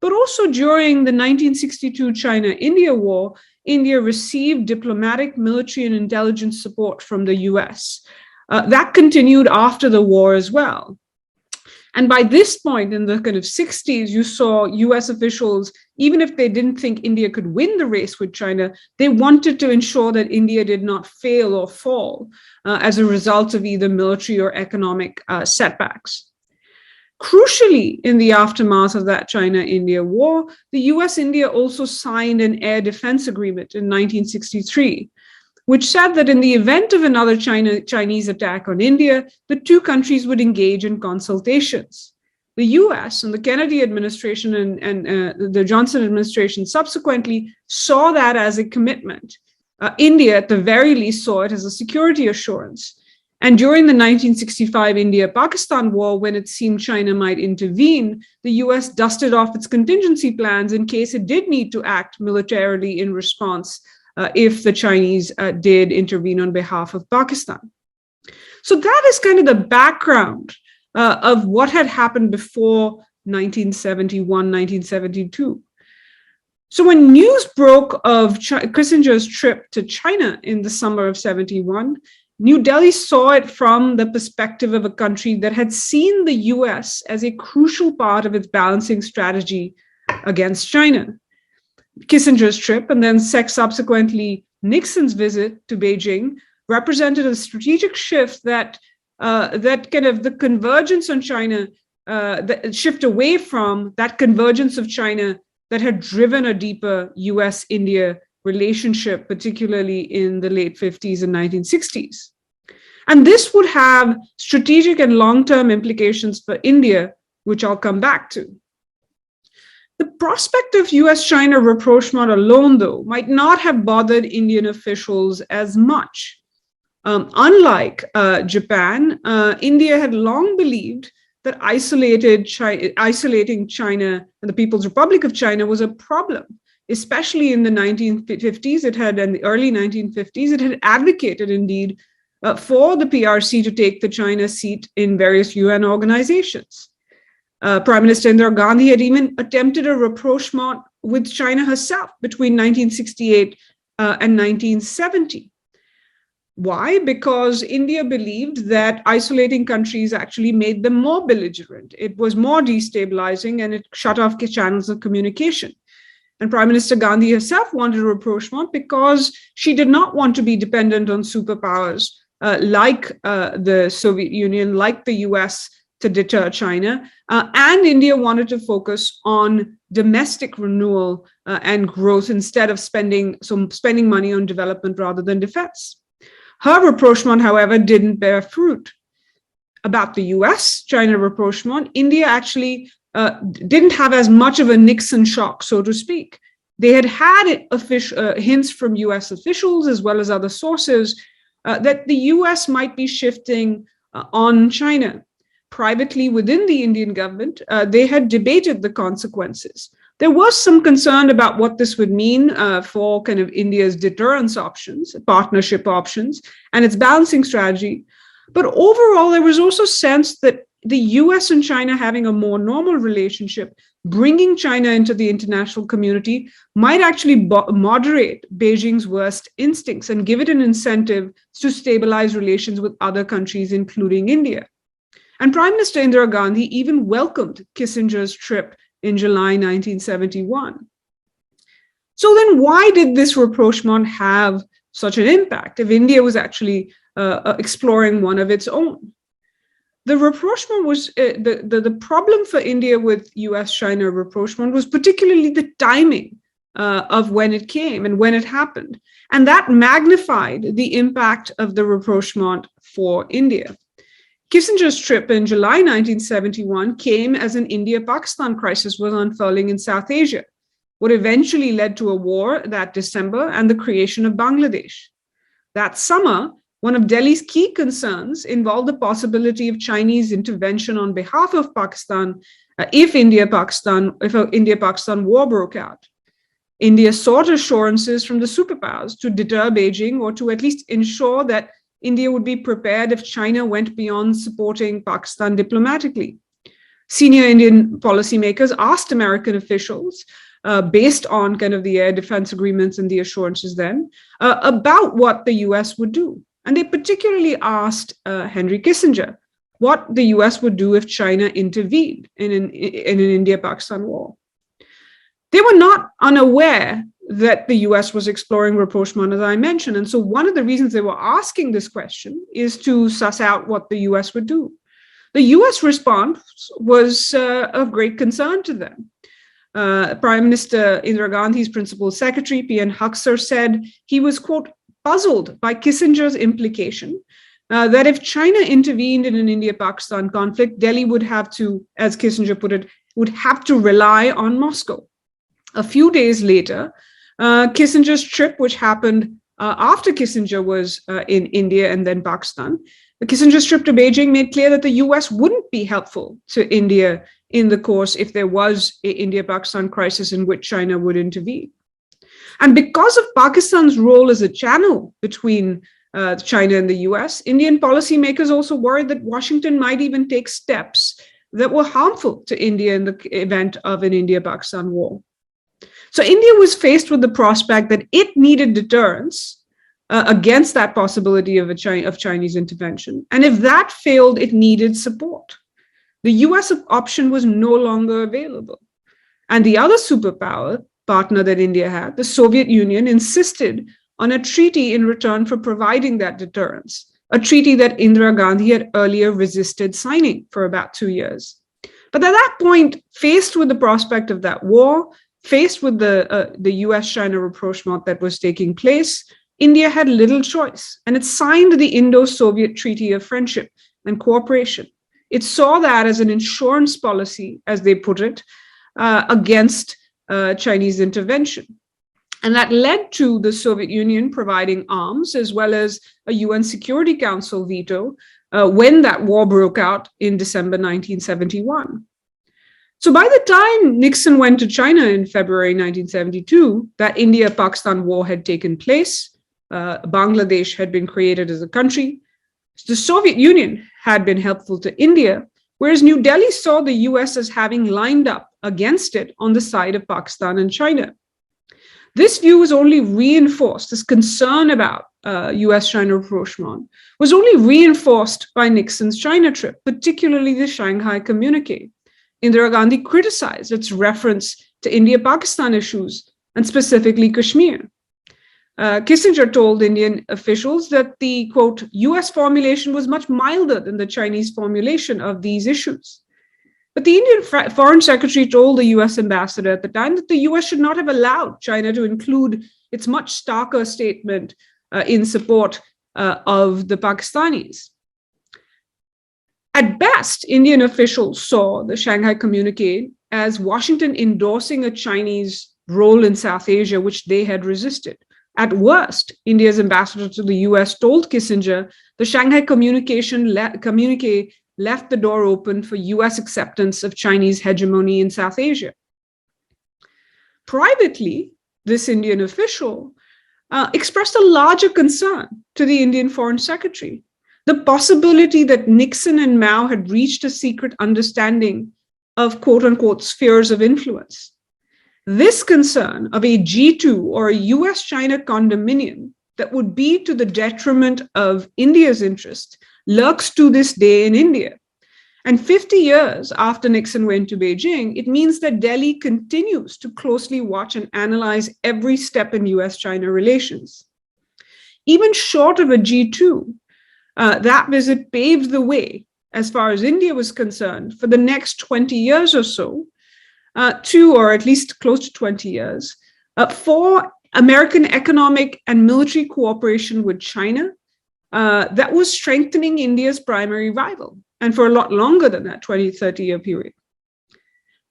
S5: but also during the 1962 China-India War, India received diplomatic, military, and intelligence support from the US. That continued after the war as well. And by this point in the kind of 60s, you saw US officials, even if they didn't think India could win the race with China, they wanted to ensure that India did not fail or fall as a result of either military or economic setbacks. Crucially, in the aftermath of that China-India war, the US-India also signed an air defense agreement in 1963, which said that in the event of another Chinese attack on India, the two countries would engage in consultations. The US and the Kennedy administration and the Johnson administration subsequently saw that as a commitment. India, at the very least, saw it as a security assurance. And during the 1965 India-Pakistan war, when it seemed China might intervene, the US dusted off its contingency plans in case it did need to act militarily in response if the Chinese did intervene on behalf of Pakistan. So that is kind of the background of what had happened before 1971, 1972. So when news broke of Kissinger's trip to China in the summer of 71, New Delhi saw it from the perspective of a country that had seen the US as a crucial part of its balancing strategy against China. Kissinger's trip and then subsequently Nixon's visit to Beijing represented a strategic shift that kind of the convergence on China, that shift away from that convergence of China that had driven a deeper US-India relationship, particularly in the late 50s and 1960s. And this would have strategic and long-term implications for India, which I'll come back to. The prospect of US-China rapprochement alone, though, might not have bothered Indian officials as much. Unlike Japan, India had long believed that isolating China and the People's Republic of China was a problem, especially in the 1950s. In the early 1950s, it had advocated, indeed, for the PRC to take the China seat in various UN organizations. Prime Minister Indira Gandhi had even attempted a rapprochement with China herself between 1968 and 1970. Why? Because India believed that isolating countries actually made them more belligerent. It was more destabilizing, and it shut off channels of communication. And Prime Minister Gandhi herself wanted a rapprochement because she did not want to be dependent on superpowers like the Soviet Union, like the US, to deter China. And India wanted to focus on domestic renewal and growth instead of spending money on development rather than defense. Her rapprochement, however, didn't bear fruit. About the US-China rapprochement, India actually didn't have as much of a Nixon shock, so to speak. They had hints from US officials as well as other sources that the US might be shifting on China. Privately within the Indian government, they had debated the consequences. There was some concern about what this would mean for kind of India's deterrence options, partnership options, and its balancing strategy. But overall, there was also a sense that the US and China having a more normal relationship, bringing China into the international community, might actually moderate Beijing's worst instincts and give it an incentive to stabilize relations with other countries, including India. And Prime Minister Indira Gandhi even welcomed Kissinger's trip in July 1971. So then why did this rapprochement have such an impact if India was actually exploring one of its own? The rapprochement was, the problem for India with US-China rapprochement was particularly the timing of when it came and when it happened. And that magnified the impact of the rapprochement for India. Kissinger's trip in July 1971 came as an India-Pakistan crisis was unfurling in South Asia, what eventually led to a war that December and the creation of Bangladesh. That summer, one of Delhi's key concerns involved the possibility of Chinese intervention on behalf of Pakistan if an India-Pakistan war broke out. India sought assurances from the superpowers to deter Beijing, or to at least ensure that India would be prepared if China went beyond supporting Pakistan diplomatically. Senior Indian policymakers asked American officials, based on kind of the air defense agreements and the assurances then, about what the US would do. And they particularly asked Henry Kissinger what the US would do if China intervened in an India-Pakistan war. They were not unaware that the US was exploring rapprochement, as I mentioned. And so one of the reasons they were asking this question is to suss out what the US would do. The US response was of great concern to them. Prime Minister Indira Gandhi's principal secretary, P.N. Huxer, said he was, quote, puzzled by Kissinger's implication that if China intervened in an India-Pakistan conflict, Delhi would have to, as Kissinger put it, would have to rely on Moscow. A few days later, Kissinger's trip, which happened after Kissinger was in India and then Pakistan, Kissinger's trip to Beijing made clear that the US wouldn't be helpful to India in the course if there was an India-Pakistan crisis in which China would intervene. And because of Pakistan's role as a channel between China and the US, Indian policymakers also worried that Washington might even take steps that were harmful to India in the event of an India-Pakistan war. So India was faced with the prospect that it needed deterrence against that possibility of Chinese intervention. And if that failed, it needed support. The US option was no longer available. And the other superpower partner that India had, the Soviet Union, insisted on a treaty in return for providing that deterrence, a treaty that Indira Gandhi had earlier resisted signing for about 2 years. But at that point, faced with the prospect of that war, faced with the US-China rapprochement that was taking place, India had little choice, and it signed the Indo-Soviet Treaty of Friendship and Cooperation. It saw that as an insurance policy, as they put it, against Chinese intervention. And that led to the Soviet Union providing arms as well as a UN Security Council veto when that war broke out in December 1971. So by the time Nixon went to China in February 1972, that India-Pakistan war had taken place. Bangladesh had been created as a country. The Soviet Union had been helpful to India, whereas New Delhi saw the US as having lined up against it on the side of Pakistan and China. This view was only reinforced, this concern about US-China rapprochement was only reinforced by Nixon's China trip, particularly the Shanghai Communique. Indira Gandhi criticized its reference to India-Pakistan issues, and specifically Kashmir. Kissinger told Indian officials that the, quote, US formulation was much milder than the Chinese formulation of these issues. But the Indian Foreign Secretary told the US ambassador at the time that the US should not have allowed China to include its much starker statement in support of the Pakistanis. At best, Indian officials saw the Shanghai Communique as Washington endorsing a Chinese role in South Asia, which they had resisted. At worst, India's ambassador to the US told Kissinger the Shanghai Communique left the door open for US acceptance of Chinese hegemony in South Asia. Privately, this Indian official expressed a larger concern to the Indian Foreign Secretary. The possibility that Nixon and Mao had reached a secret understanding of quote-unquote spheres of influence. This concern of a G2 or a US-China condominium that would be to the detriment of India's interest lurks to this day in India. And 50 years after Nixon went to Beijing, it means that Delhi continues to closely watch and analyze every step in US-China relations. Even short of a G2, that visit paved the way, as far as India was concerned, for the next 20 years or so, or at least close to 20 years, for American economic and military cooperation with China that was strengthening India's primary rival, and for a lot longer than that 20, 30-year period.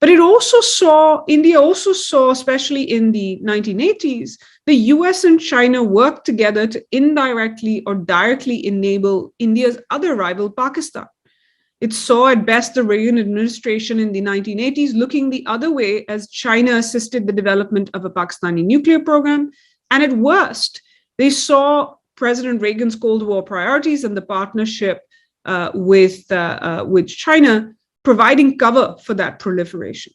S5: But India also saw, especially in the 1980s, the US and China work together to indirectly or directly enable India's other rival, Pakistan. It saw at best the Reagan administration in the 1980s looking the other way as China assisted the development of a Pakistani nuclear program. And at worst, they saw President Reagan's Cold War priorities and the partnership with China providing cover for that proliferation.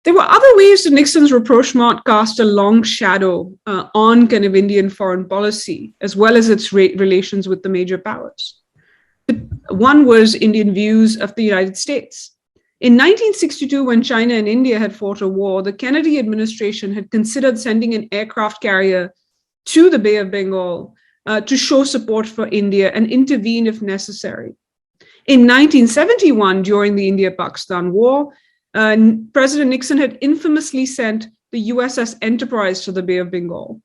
S5: There were other ways that Nixon's rapprochement cast a long shadow on kind of Indian foreign policy, as well as its relations with the major powers. But one was Indian views of the United States. In 1962, when China and India had fought a war, the Kennedy administration had considered sending an aircraft carrier to the Bay of Bengal to show support for India and intervene if necessary. In 1971, during the India-Pakistan War, President Nixon had infamously sent the USS Enterprise to the Bay of Bengal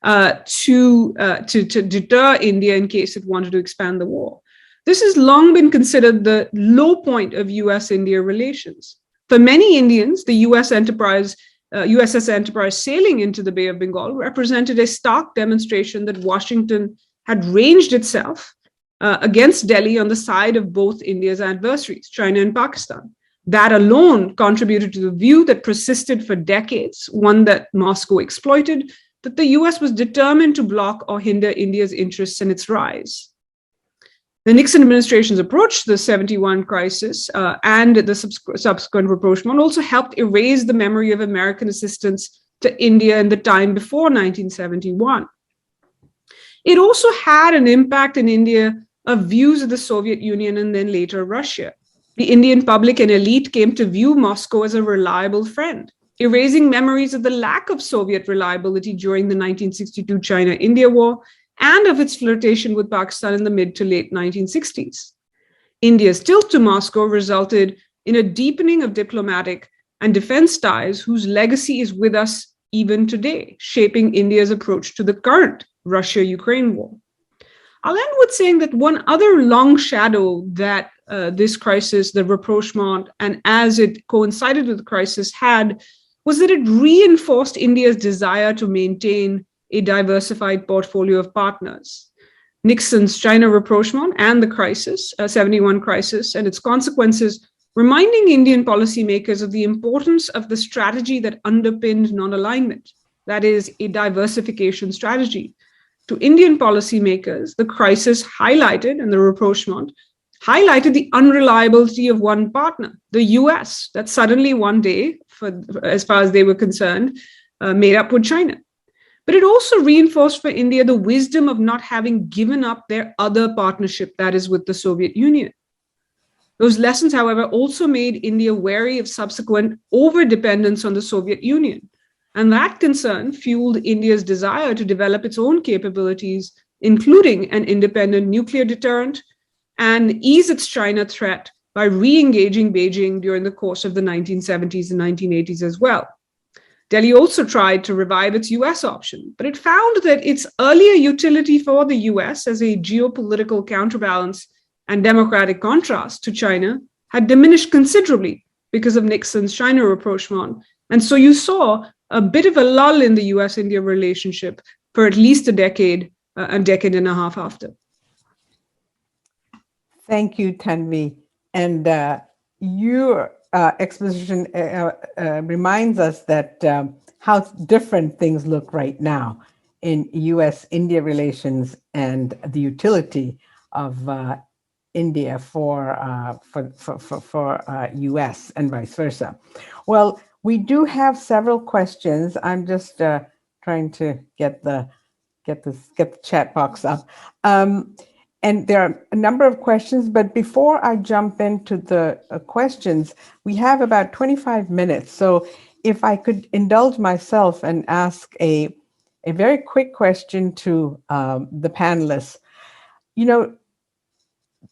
S5: to deter India in case it wanted to expand the war. This has long been considered the low point of US-India relations. For many Indians, the USS Enterprise sailing into the Bay of Bengal represented a stark demonstration that Washington had ranged itself against Delhi on the side of both India's adversaries, China and Pakistan. That alone contributed to the view that persisted for decades, one that Moscow exploited, that the US was determined to block or hinder India's interests in its rise. The Nixon administration's approach to the 71 crisis and the subsequent rapprochement also helped erase the memory of American assistance to India in the time before 1971. It also had an impact in India of views of the Soviet Union and then later Russia. The Indian public and elite came to view Moscow as a reliable friend, erasing memories of the lack of Soviet reliability during the 1962 China-India War and of its flirtation with Pakistan in the mid to late 1960s. India's tilt to Moscow resulted in a deepening of diplomatic and defense ties whose legacy is with us even today, shaping India's approach to the current Russia-Ukraine war. I'll end with saying that one other long shadow that this crisis, the rapprochement, and as it coincided with the crisis had was that it reinforced India's desire to maintain a diversified portfolio of partners. Nixon's China rapprochement and the crisis, 71 crisis, and its consequences, reminding Indian policymakers of the importance of the strategy that underpinned non-alignment, that is, a diversification strategy. To Indian policymakers, the crisis highlighted, and the rapprochement highlighted the unreliability of one partner, the US, that suddenly one day, as far as they were concerned, made up with China. But it also reinforced for India the wisdom of not having given up their other partnership, that is with the Soviet Union. Those lessons, however, also made India wary of subsequent overdependence on the Soviet Union. And that concern fueled India's desire to develop its own capabilities, including an independent nuclear deterrent, and ease its China threat by re-engaging Beijing during the course of the 1970s and 1980s as well. Delhi also tried to revive its US option, but it found that its earlier utility for the US as a geopolitical counterbalance and democratic contrast to China had diminished considerably because of Nixon's China rapprochement. And so you saw a bit of a lull in the US-India relationship for at least a decade and a half after.
S2: Thank you, Tanvi. And your exposition reminds us that how different things look right now in US-India relations and the utility of India for US and vice versa. Well, we do have several questions. I'm just trying to get the chat box up. And there are a number of questions, but before I jump into the questions, we have about 25 minutes. So if I could indulge myself and ask a very quick question to the panelists. You know,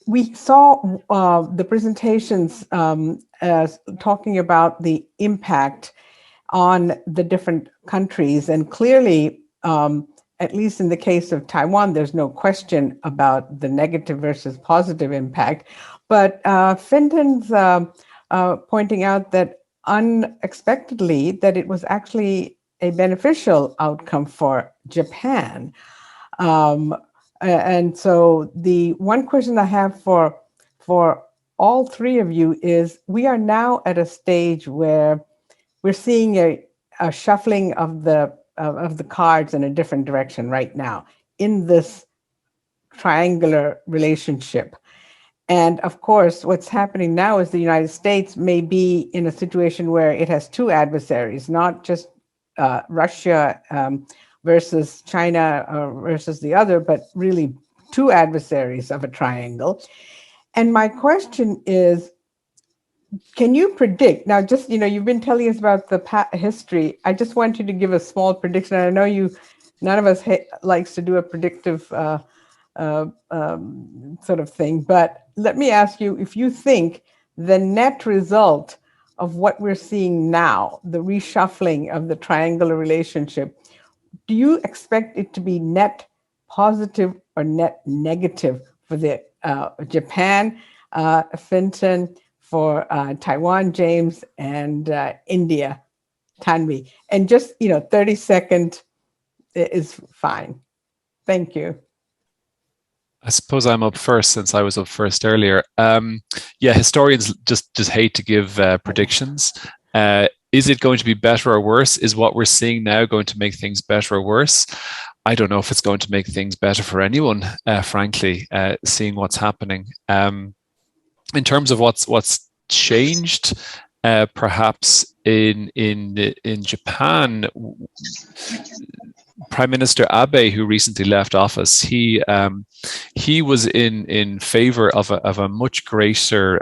S2: we saw the presentations as talking about the impact on the different countries, and clearly, at least in the case of Taiwan, there's no question about the negative versus positive impact. But Fintan's pointing out that unexpectedly, that it was actually a beneficial outcome for Japan. And so the one question I have for all three of you is, we are now at a stage where we're seeing a shuffling of the cards in a different direction right now in this triangular relationship. And of course, what's happening now is the United States may be in a situation where it has two adversaries, not just Russia versus China versus the other, but really two adversaries of a triangle. And my question is, can you predict, now just, you know, you've been telling us about the history. I just want you to give a small prediction. I know none of us likes to do a predictive sort of thing, but let me ask you if you think the net result of what we're seeing now, the reshuffling of the triangular relationship, do you expect it to be net positive or net negative for the Japan, Fintan, for Taiwan, James, and India, Tanvi? And just, 30 seconds is fine. Thank you.
S3: I suppose I'm up first since I was up first earlier. Yeah, historians just hate to give predictions. Is it going to be better or worse? Is what we're seeing now going to make things better or worse? I don't know if it's going to make things better for anyone, frankly, seeing what's happening. In terms of what's changed, perhaps in Japan, Prime Minister Abe, who recently left office, he was in favor of a much greater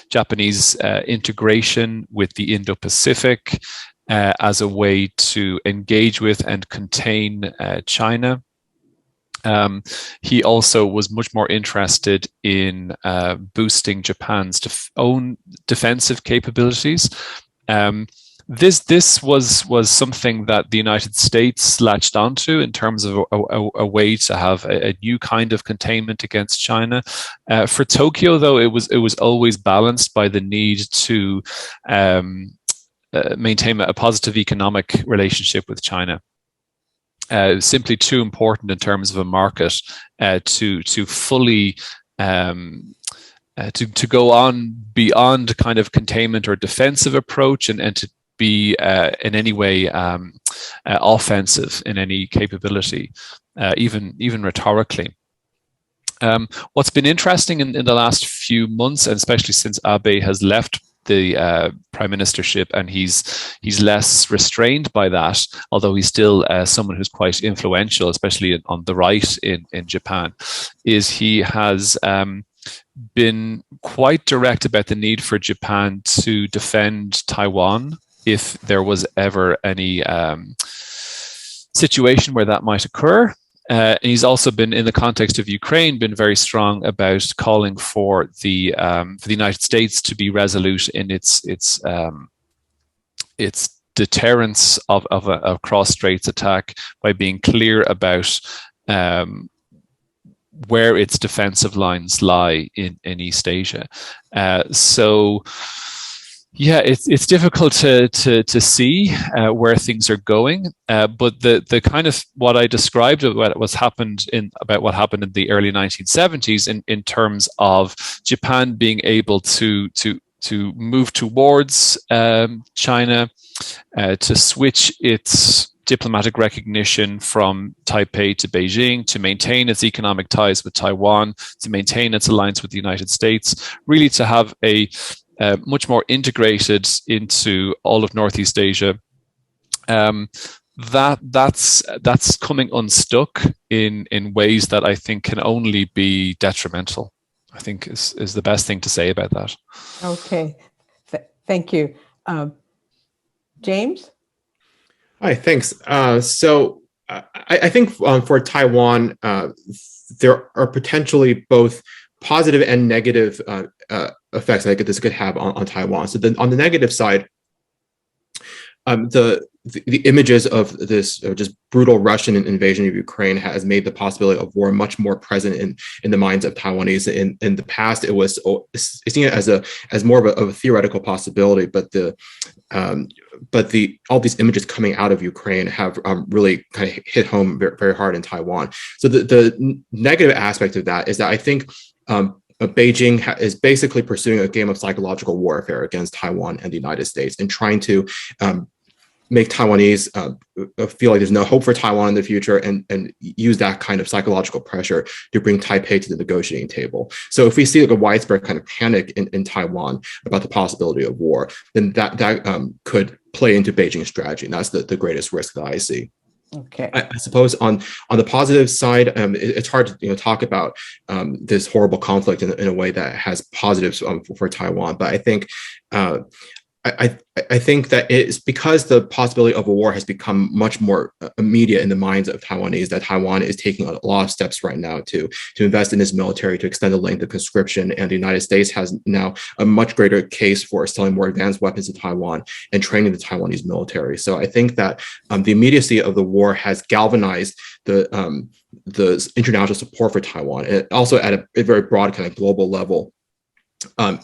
S3: Japanese integration with the Indo-Pacific as a way to engage with and contain China. He also was much more interested in boosting Japan's own defensive capabilities. This was something that the United States latched onto in terms of a way to have a new kind of containment against China. For Tokyo, though, it was always balanced by the need to maintain a positive economic relationship with China. Simply too important in terms of a market to fully to go on beyond kind of containment or defensive approach and to be in any way offensive in any capability, even rhetorically. What's been interesting in the last few months, and especially since Abe has left the prime ministership, and he's less restrained by that, although he's still someone who's quite influential, especially on the right in Japan, is he has been quite direct about the need for Japan to defend Taiwan if there was ever any situation where that might occur. And he's also been, in the context of Ukraine, been very strong about calling for the United States to be resolute in its deterrence of a cross-straits attack by being clear about where its defensive lines lie in East Asia. So. Yeah, it's difficult to see where things are going, but the kind of what I described about what happened in the early 1970s in terms of Japan being able to move towards China, to switch its diplomatic recognition from Taipei to Beijing, to maintain its economic ties with Taiwan, to maintain its alliance with the United States, really to have a much more integrated into all of Northeast Asia. That's coming unstuck in ways that I think can only be detrimental, I think is the best thing to say about that.
S2: Okay, thank you. James?
S4: Hi, thanks. So I think for Taiwan, there are potentially both positive and negative effects that this could have on Taiwan. So then on the negative side, the images of this just brutal Russian invasion of Ukraine has made the possibility of war much more present in the minds of Taiwanese. In the past, it was seen as more of a theoretical possibility, but all these images coming out of Ukraine have really kind of hit home very, very hard in Taiwan. So the negative aspect of that is that I think Beijing is basically pursuing a game of psychological warfare against Taiwan and the United States, and trying to make Taiwanese feel like there's no hope for Taiwan in the future, and use that kind of psychological pressure to bring Taipei to the negotiating table. So if we see like a widespread kind of panic in Taiwan about the possibility of war, then that could play into Beijing's strategy, and that's the greatest risk that I see.
S2: Okay.
S4: I suppose on the positive side, it's hard to talk about this horrible conflict in a way that has positives for Taiwan. But I think I think that it's because the possibility of a war has become much more immediate in the minds of Taiwanese, that Taiwan is taking a lot of steps right now to invest in its military, to extend the length of conscription. And the United States has now a much greater case for selling more advanced weapons to Taiwan and training the Taiwanese military. So I think that the immediacy of the war has galvanized the international support for Taiwan. And also at a very broad kind of global level,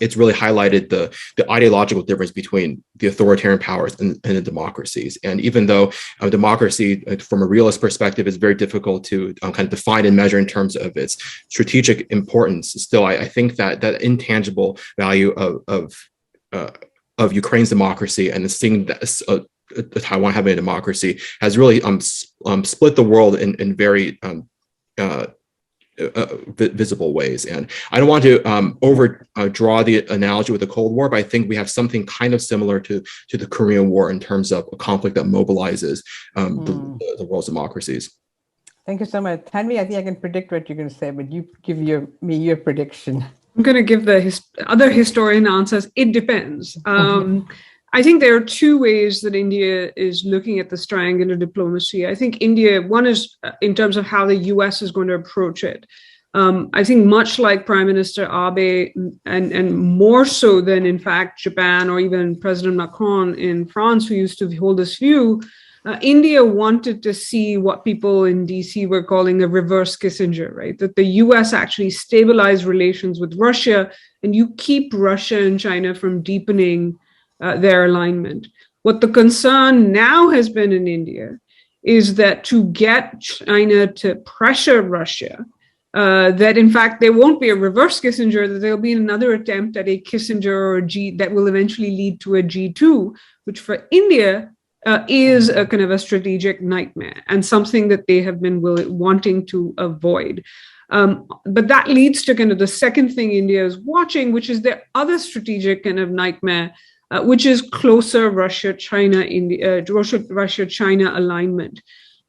S4: it's really highlighted the ideological difference between the authoritarian powers and the democracies. And even though democracy, from a realist perspective, is very difficult to kind of define and measure in terms of its strategic importance, still, I think that intangible value of Ukraine's democracy and seeing that Taiwan having a democracy has really split the world in very visible ways. And I don't want to overdraw the analogy with the Cold War, but I think we have something kind of similar to the Korean War in terms of a conflict that mobilizes the world's democracies.
S2: Thank you so much. Tanvi, I think I can predict what you're going to say, but you give me your prediction.
S5: I'm going to give the other historian answers. It depends. I think there are two ways that India is looking at this triangular diplomacy. I think India, one is in terms of how the US is going to approach it. I think much like Prime Minister Abe, and more so than, in fact, Japan or even President Macron in France, who used to hold this view, India wanted to see what people in DC were calling a reverse Kissinger, right? That the US actually stabilize relations with Russia, and you keep Russia and China from deepening their alignment. What the concern now has been in India is that to get China to pressure Russia, that in fact there won't be a reverse Kissinger, that there'll be another attempt at a Kissinger or a G that will eventually lead to a G2, which for India is a kind of a strategic nightmare and something that they have been wanting to avoid. But that leads to kind of the second thing India is watching, which is their other strategic kind of nightmare, which is closer Russia-China alignment.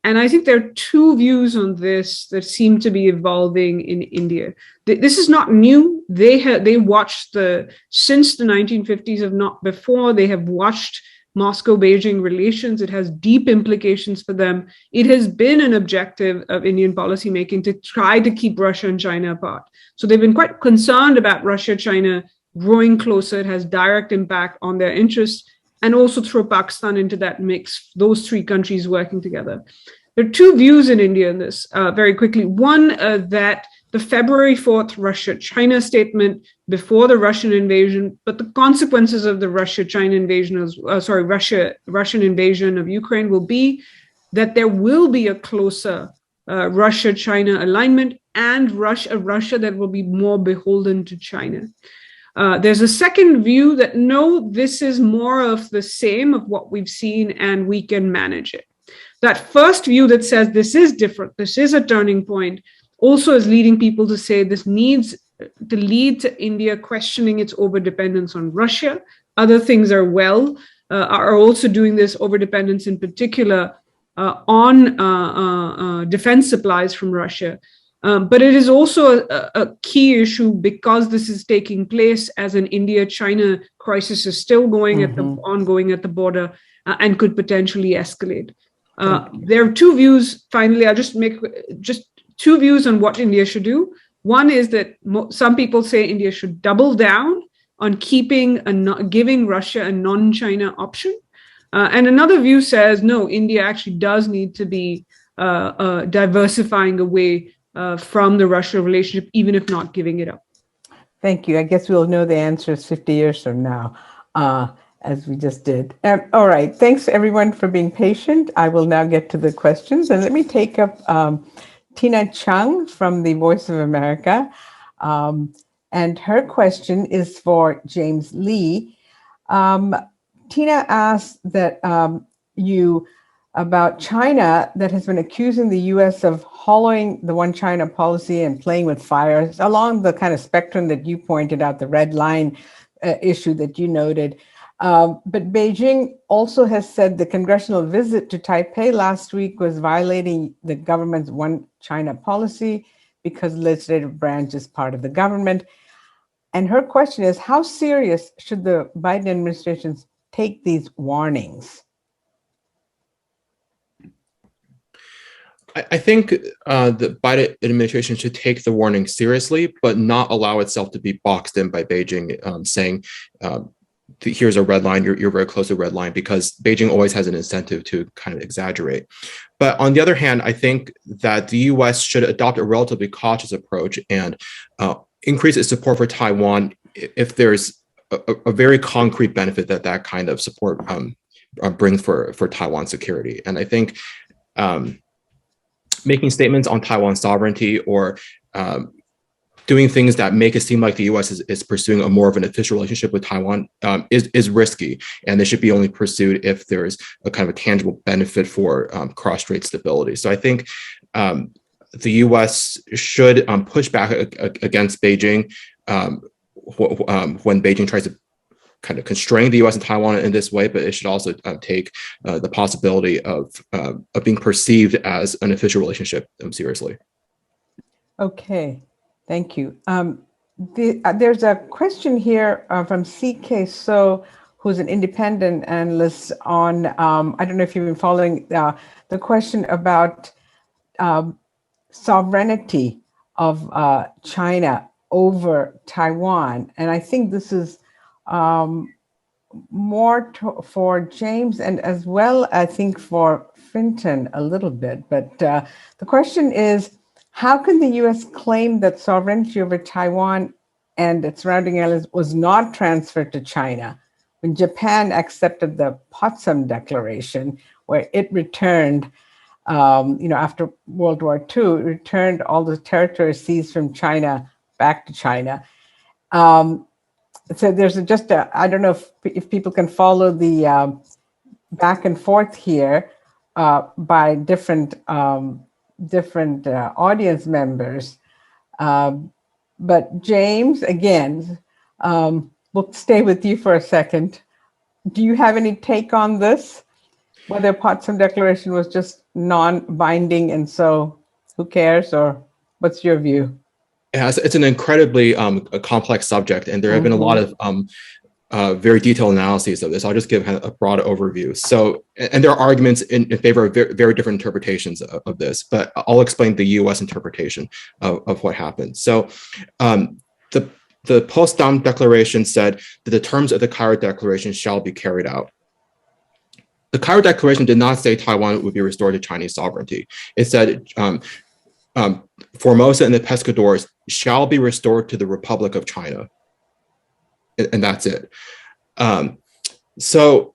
S5: And I think there are two views on this that seem to be evolving in India. This is not new. They watched since the 1950s, if not before, they have watched Moscow-Beijing relations. It has deep implications for them. It has been an objective of Indian policymaking to try to keep Russia and China apart. So they've been quite concerned about Russia-China growing closer. It has direct impact on their interests, and also throw Pakistan into that mix, those three countries working together. There are two views in India in this, very quickly. One, that the February 4th Russia-China statement before the Russian invasion, but the consequences of the Russia-China invasion, Russian invasion of Ukraine will be that there will be a closer Russia-China alignment and Russia that will be more beholden to China. There's a second view that no, this is more of the same of what we've seen and we can manage it. That first view that says this is different, this is a turning point, also is leading people to say this needs to lead to India questioning its overdependence on Russia. Other things are also doing this, overdependence in particular on defense supplies from Russia. But it is also a key issue because this is taking place as an India-China crisis is still ongoing at the border and could potentially escalate. There are two views. Finally, I'll just make two views on what India should do. One is that some people say India should double down on giving Russia a non-China option. And another view says, no, India actually does need to be diversifying away from the Russia relationship, even if not giving it up.
S2: Thank you. I guess we'll know the answers 50 years from now, as we just did. All right. Thanks, everyone, for being patient. I will now get to the questions. And let me take up Tina Chung from the Voice of America. And her question is for James Lee. Tina asked that about China that has been accusing the U.S. of hollowing the one China policy and playing with fire along the kind of spectrum that you pointed out, the red line issue that you noted. But Beijing also has said the congressional visit to Taipei last week was violating the government's one China policy because the legislative branch is part of the government. And her question is, how serious should the Biden administration take these warnings?
S4: I think the Biden administration should take the warning seriously, but not allow itself to be boxed in by Beijing saying, here's a red line, you're very close to a red line, because Beijing always has an incentive to kind of exaggerate. But on the other hand, I think that the US should adopt a relatively cautious approach and increase its support for Taiwan if there's a very concrete benefit that kind of support brings for Taiwan security. And I think making statements on Taiwan sovereignty or doing things that make it seem like the U.S. is pursuing a more of an official relationship with Taiwan is risky, and they should be only pursued if there's a kind of a tangible benefit for cross-strait stability. So I think the U.S. should push back against Beijing when Beijing tries to kind of constrain the U.S. and Taiwan in this way, but it should also take the possibility of being perceived as an official relationship seriously. Okay.
S2: Thank you. There's a question here from CK So, who's an independent analyst on, I don't know if you've been following the question about sovereignty of China over Taiwan. And I think this is more for James and as well, I think, for Fintan a little bit. But the question is, how can the U.S. claim that sovereignty over Taiwan and its surrounding areas was not transferred to China when Japan accepted the Potsdam Declaration, where it returned, after World War II, it returned all the territory seized from China back to China. So there's I don't know if people can follow the back and forth here by different audience members. But James, again, we'll stay with you for a second. Do you have any take on this? Whether Potsdam Declaration was just non-binding and so who cares, or what's your view?
S4: It's an incredibly complex subject, and there have been a lot of very detailed analyses of this. I'll just give a broad overview. So, and there are arguments in favor of very different interpretations of this, but I'll explain the U.S. interpretation of what happened. So, the Potsdam Declaration said that the terms of the Cairo Declaration shall be carried out. The Cairo Declaration did not say Taiwan would be restored to Chinese sovereignty. It said Formosa and the Pescadores shall be restored to the Republic of China. And that's it. So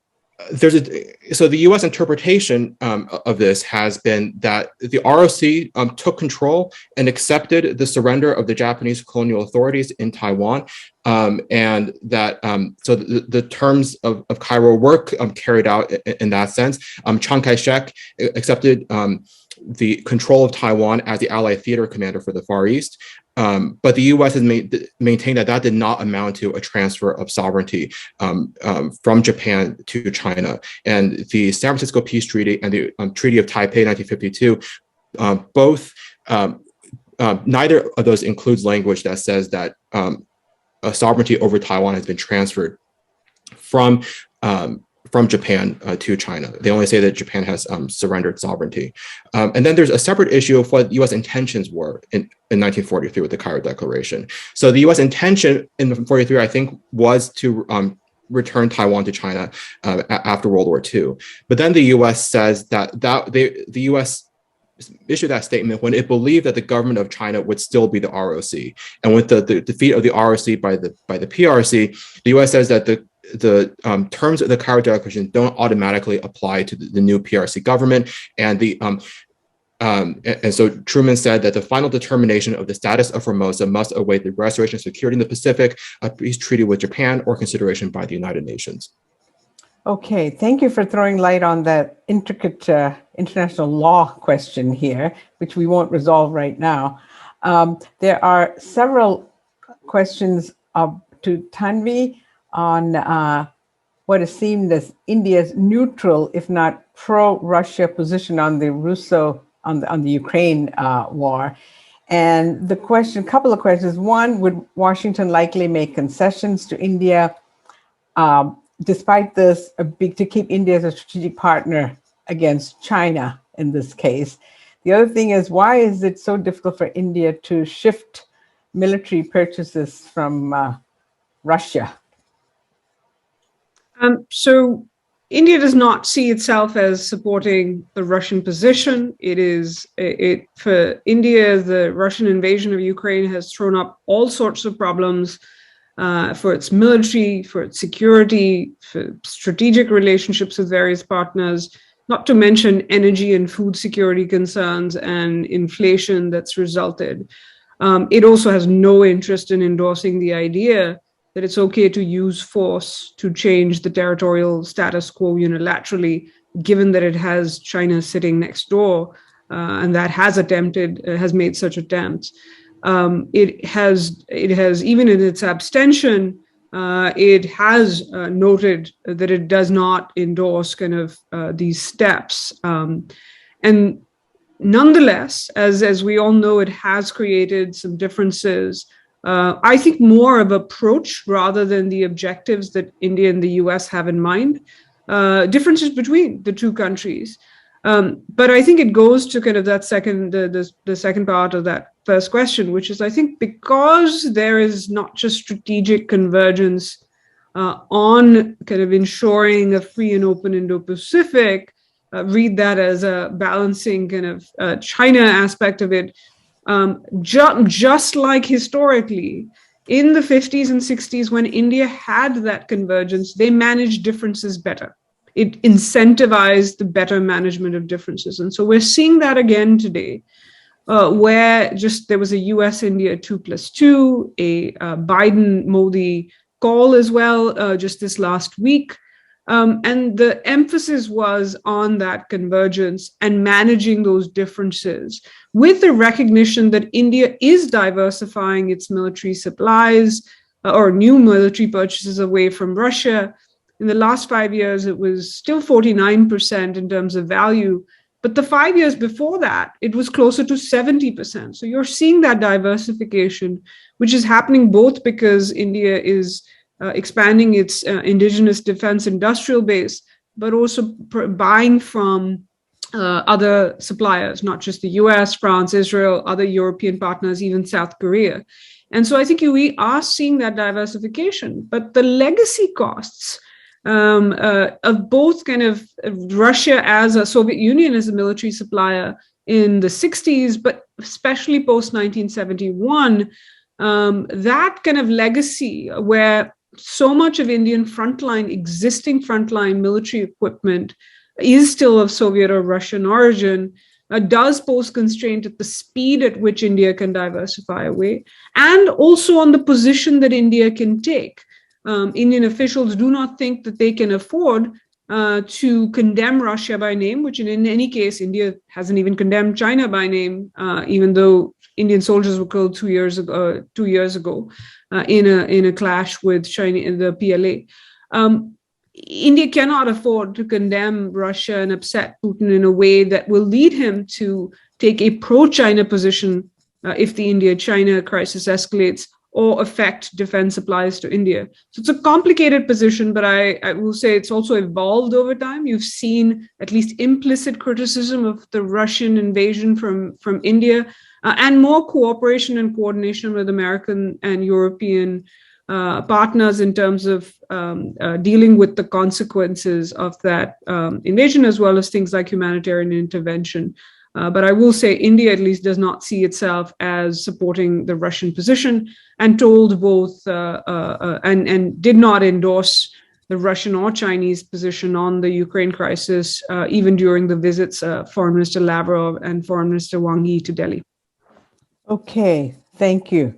S4: the U.S. interpretation of this has been that the ROC took control and accepted the surrender of the Japanese colonial authorities in Taiwan, and that so the terms of Cairo were carried out in that sense. Chiang Kai-shek accepted the control of Taiwan as the Allied theater commander for the Far East. But the U.S. has maintained that did not amount to a transfer of sovereignty from Japan to China. And the San Francisco Peace Treaty and the Treaty of Taipei 1952, both, neither of those includes language that says that a sovereignty over Taiwan has been transferred from Japan to China. They only say that Japan has surrendered sovereignty. And then there's a separate issue of what U.S. intentions were in 1943 with the Cairo Declaration. So the U.S. intention in 1943, I think, was to return Taiwan to China after World War II. But then the U.S. says that the U.S. issued that statement when it believed that the government of China would still be the ROC. And with the defeat of the ROC by the PRC, the U.S. says that the terms of the Cairo Declaration don't automatically apply to the new PRC government, and and so Truman said that the final determination of the status of Formosa must await the restoration of security in the Pacific, a peace treaty with Japan, or consideration by the United Nations.
S2: Okay, thank you for throwing light on that intricate international law question here, which we won't resolve right now. There are several questions to Tanvi on what is seen as India's neutral, if not pro-Russia position on the on the Ukraine war. And the couple of questions. One, would Washington likely make concessions to India, despite this, to keep India as a strategic partner against China in this case? The other thing is, why is it so difficult for India to shift military purchases from Russia?
S5: So India does not see itself as supporting the Russian position. For India, the Russian invasion of Ukraine has thrown up all sorts of problems for its military, for its security, for strategic relationships with various partners, not to mention energy and food security concerns and inflation that's resulted. It also has no interest in endorsing the idea that it's okay to use force to change the territorial status quo unilaterally, given that it has China sitting next door, and that has made such attempts. It has, even in its abstention, it has noted that it does not endorse kind of these steps. And nonetheless, as we all know, it has created some differences. I think more of approach rather than the objectives that India and the US have in mind, differences between the two countries. But I think it goes to kind of that the second part of that first question, which is, I think, because there is not just strategic convergence on kind of ensuring a free and open Indo-Pacific, read that as a balancing kind of China aspect of it. Just like historically, in the 50s and 60s, when India had that convergence, they managed differences better. It incentivized the better management of differences. And so we're seeing that again today, where just there was a US-India 2+2, a Biden-Modi call as well just this last week. And the emphasis was on that convergence and managing those differences with the recognition that India is diversifying its military supplies or new military purchases away from Russia. In the last 5 years, it was still 49% in terms of value. But the 5 years before that, it was closer to 70%. So you're seeing that diversification, which is happening both because India is expanding its indigenous defense industrial base, but also buying from other suppliers, not just the US, France, Israel, other European partners, even South Korea. And so I think we are seeing that diversification, but the legacy costs of both kind of Russia as a Soviet Union as a military supplier in the 60s, but especially post 1971, that kind of legacy where so much of Indian existing frontline military equipment is still of Soviet or Russian origin, does pose constraint at the speed at which India can diversify away, and also on the position that India can take. Indian officials do not think that they can afford to condemn Russia by name, which in any case, India hasn't even condemned China by name, even though Indian soldiers were killed 2 years ago in a clash with China in the PLA. India cannot afford to condemn Russia and upset Putin in a way that will lead him to take a pro-China position if the India-China crisis escalates, or affect defense supplies to India. So it's a complicated position, but I will say it's also evolved over time. You've seen at least implicit criticism of the Russian invasion from India, and more cooperation and coordination with American and European partners in terms of dealing with the consequences of that invasion, as well as things like humanitarian intervention. But I will say India at least does not see itself as supporting the Russian position, and told both and did not endorse the Russian or Chinese position on the Ukraine crisis, even during the visits Foreign Minister Lavrov and Foreign Minister Wang Yi to Delhi. Okay,
S2: thank you.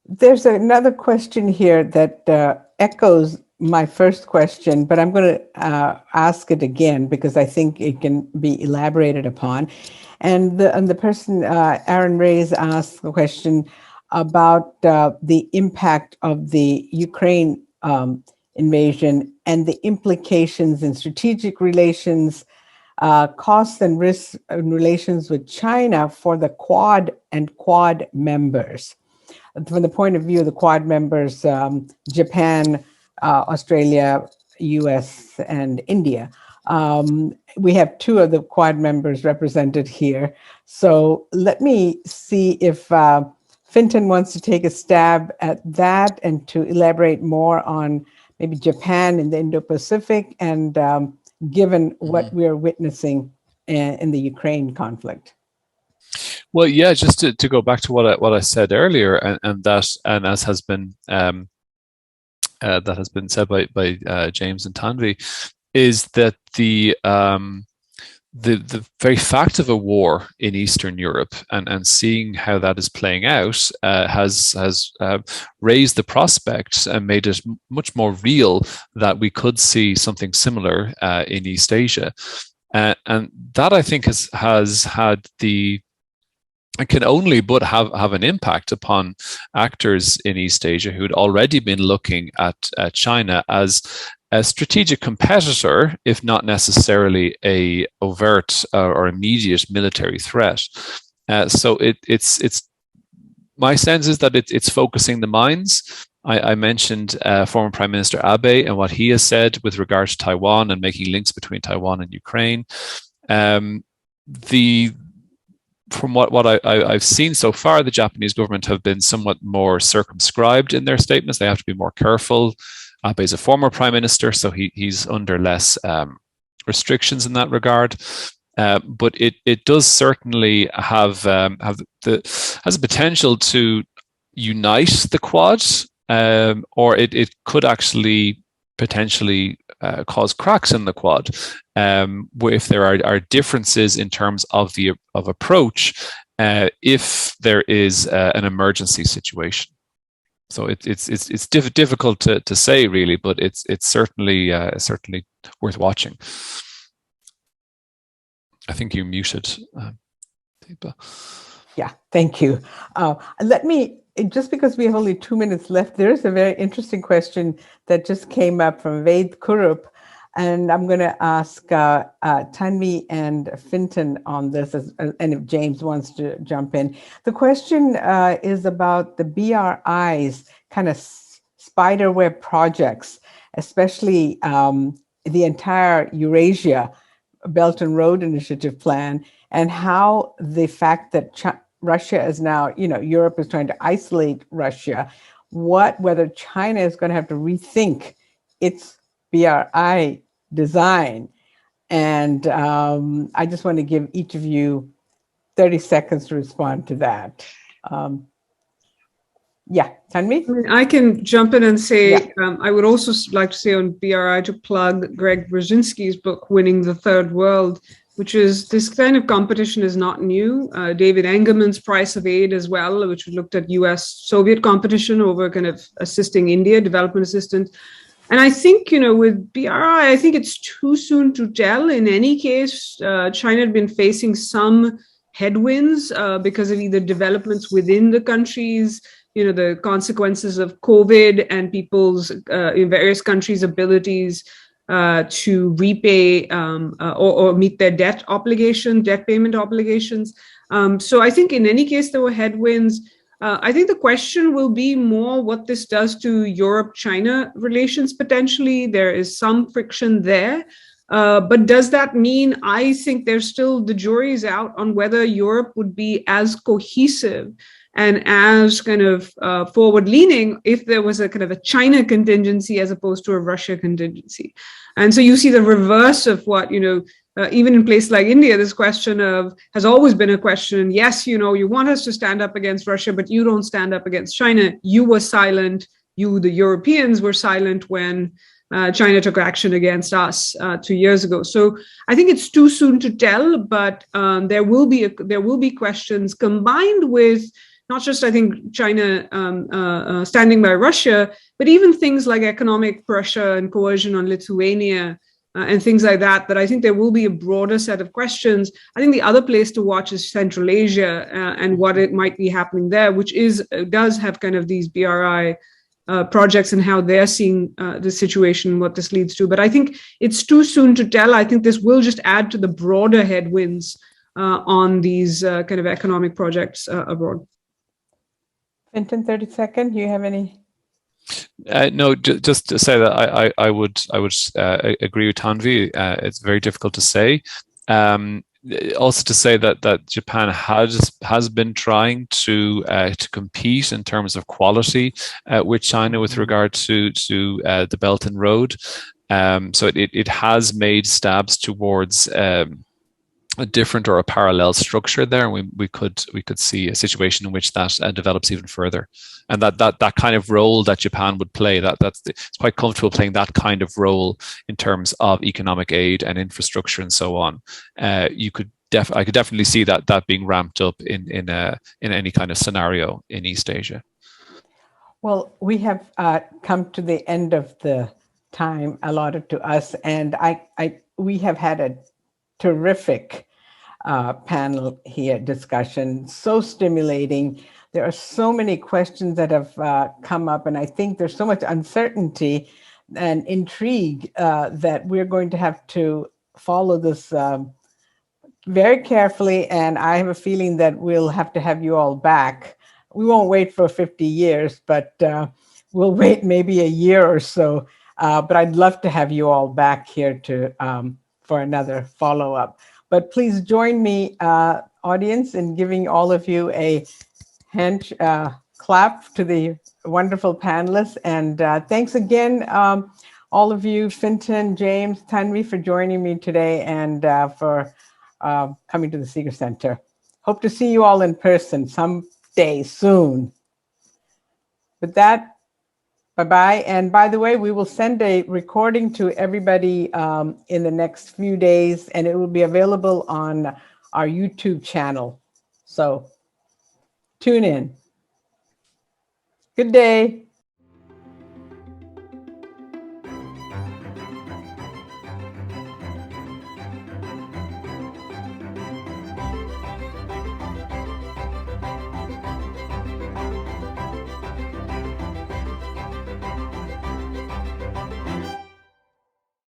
S2: There's another question here that echoes my first question, but I'm going to ask it again because I think it can be elaborated upon. And the person, Aaron Reyes, asked the question about the impact of the Ukraine invasion and the implications in strategic relations, costs and risks in relations with China for the Quad and Quad members. From the point of view of the Quad members, Japan, Australia, US, and India. We have two of the Quad members represented here. So let me see if Fintan wants to take a stab at that and to elaborate more on maybe Japan and the Indo-Pacific, and given what we're witnessing in the Ukraine conflict.
S3: Well, yeah, just to go back to what I said earlier, and as has been that has been said by James and Tanvi, is that the very fact of a war in Eastern Europe and seeing how that is playing out has raised the prospect and made it much more real that we could see something similar in East Asia, and that I think has had it can only but have an impact upon actors in East Asia who had already been looking at China as a strategic competitor, if not necessarily a overt or immediate military threat. So it's my sense is that it's focusing the minds. I mentioned former Prime Minister Abe and what he has said with regard to Taiwan and making links between Taiwan and Ukraine. From what I've seen so far, the Japanese government have been somewhat more circumscribed in their statements. They have to be more careful. Abe is a former prime minister, so he's under less restrictions in that regard. But it does certainly has a potential to unite the Quad, or it could actually potentially cause cracks in the Quad if there are differences in terms of approach if there is an emergency situation. So it's difficult to say really, but it's certainly worth watching. I think you muted, Deepa.
S2: Yeah, thank you. Let me, just because we have only 2 minutes left, there is a very interesting question that just came up from Ved Kurup, and I'm going to ask Tanvi and Fintan on this, and if James wants to jump in. The question is about the BRI's kind of spiderweb projects, especially the entire Eurasia Belt and Road Initiative plan, and how the fact that Russia is now, Europe is trying to isolate Russia, whether China is going to have to rethink its BRI design. And I just want to give each of you 30 seconds to respond to that. Yeah, Tanvi?
S5: I can jump in and say, I would also like to say on BRI to plug Greg Brzezinski's book, Winning the Third World, which is this kind of competition is not new. David Engerman's Price of Aid as well, which looked at US-Soviet competition over kind of assisting India, development assistance. And I think, with BRI, I think it's too soon to tell. In any case, China had been facing some headwinds because of either developments within the countries, the consequences of COVID and people's in various countries' abilities to repay or meet their debt payment obligations. So I think in any case, there were headwinds. I think the question will be more what this does to Europe-China relations potentially. There is some friction there. But does that mean, I think there's still, the jury is out on whether Europe would be as cohesive and as kind of forward-leaning if there was a kind of a China contingency as opposed to a Russia contingency. And so you see the reverse of what, even in places like India, this question has always been a question. Yes, you want us to stand up against Russia, but you don't stand up against China. You were silent. The Europeans were silent when China took action against us 2 years ago. So I think it's too soon to tell, but there will be questions combined with not just, I think, China standing by Russia, but even things like economic pressure and coercion on Lithuania and things like that, that I think there will be a broader set of questions. I think the other place to watch is Central Asia and what it might be happening there, which does have kind of these BRI projects and how they're seeing the situation, what this leads to. But I think it's too soon to tell. I think this will just add to the broader headwinds on these kind of economic projects abroad.
S2: Fintan, 30 seconds. Do you have any?
S3: No, just to say that I would agree with Tanvi. It's very difficult to say. Also to say that Japan has been trying to compete in terms of quality with China with regard to the Belt and Road. So it has made stabs towards a different or a parallel structure there, and we could see a situation in which that develops even further, and that kind of role that Japan would play, it's quite comfortable playing that kind of role in terms of economic aid and infrastructure and so on. I could definitely see that being ramped up in any kind of scenario in East Asia.
S2: Well, we have come to the end of the time allotted to us, and we have had a terrific panel here, discussion, so stimulating. There are so many questions that have come up, and I think there's so much uncertainty and intrigue that we're going to have to follow this very carefully, and I have a feeling that we'll have to have you all back. We won't wait for 50 years, but we'll wait maybe a year or so, but I'd love to have you all back here for another follow-up. But please join me, audience, in giving all of you a hand clap to the wonderful panelists. And thanks again, all of you, Fintan, James, Tanvi, for joining me today and for coming to the Seeger Center. Hope to see you all in person someday soon. With that, bye-bye. And by the way, we will send a recording to everybody in the next few days, and it will be available on our YouTube channel. So tune in. Good day.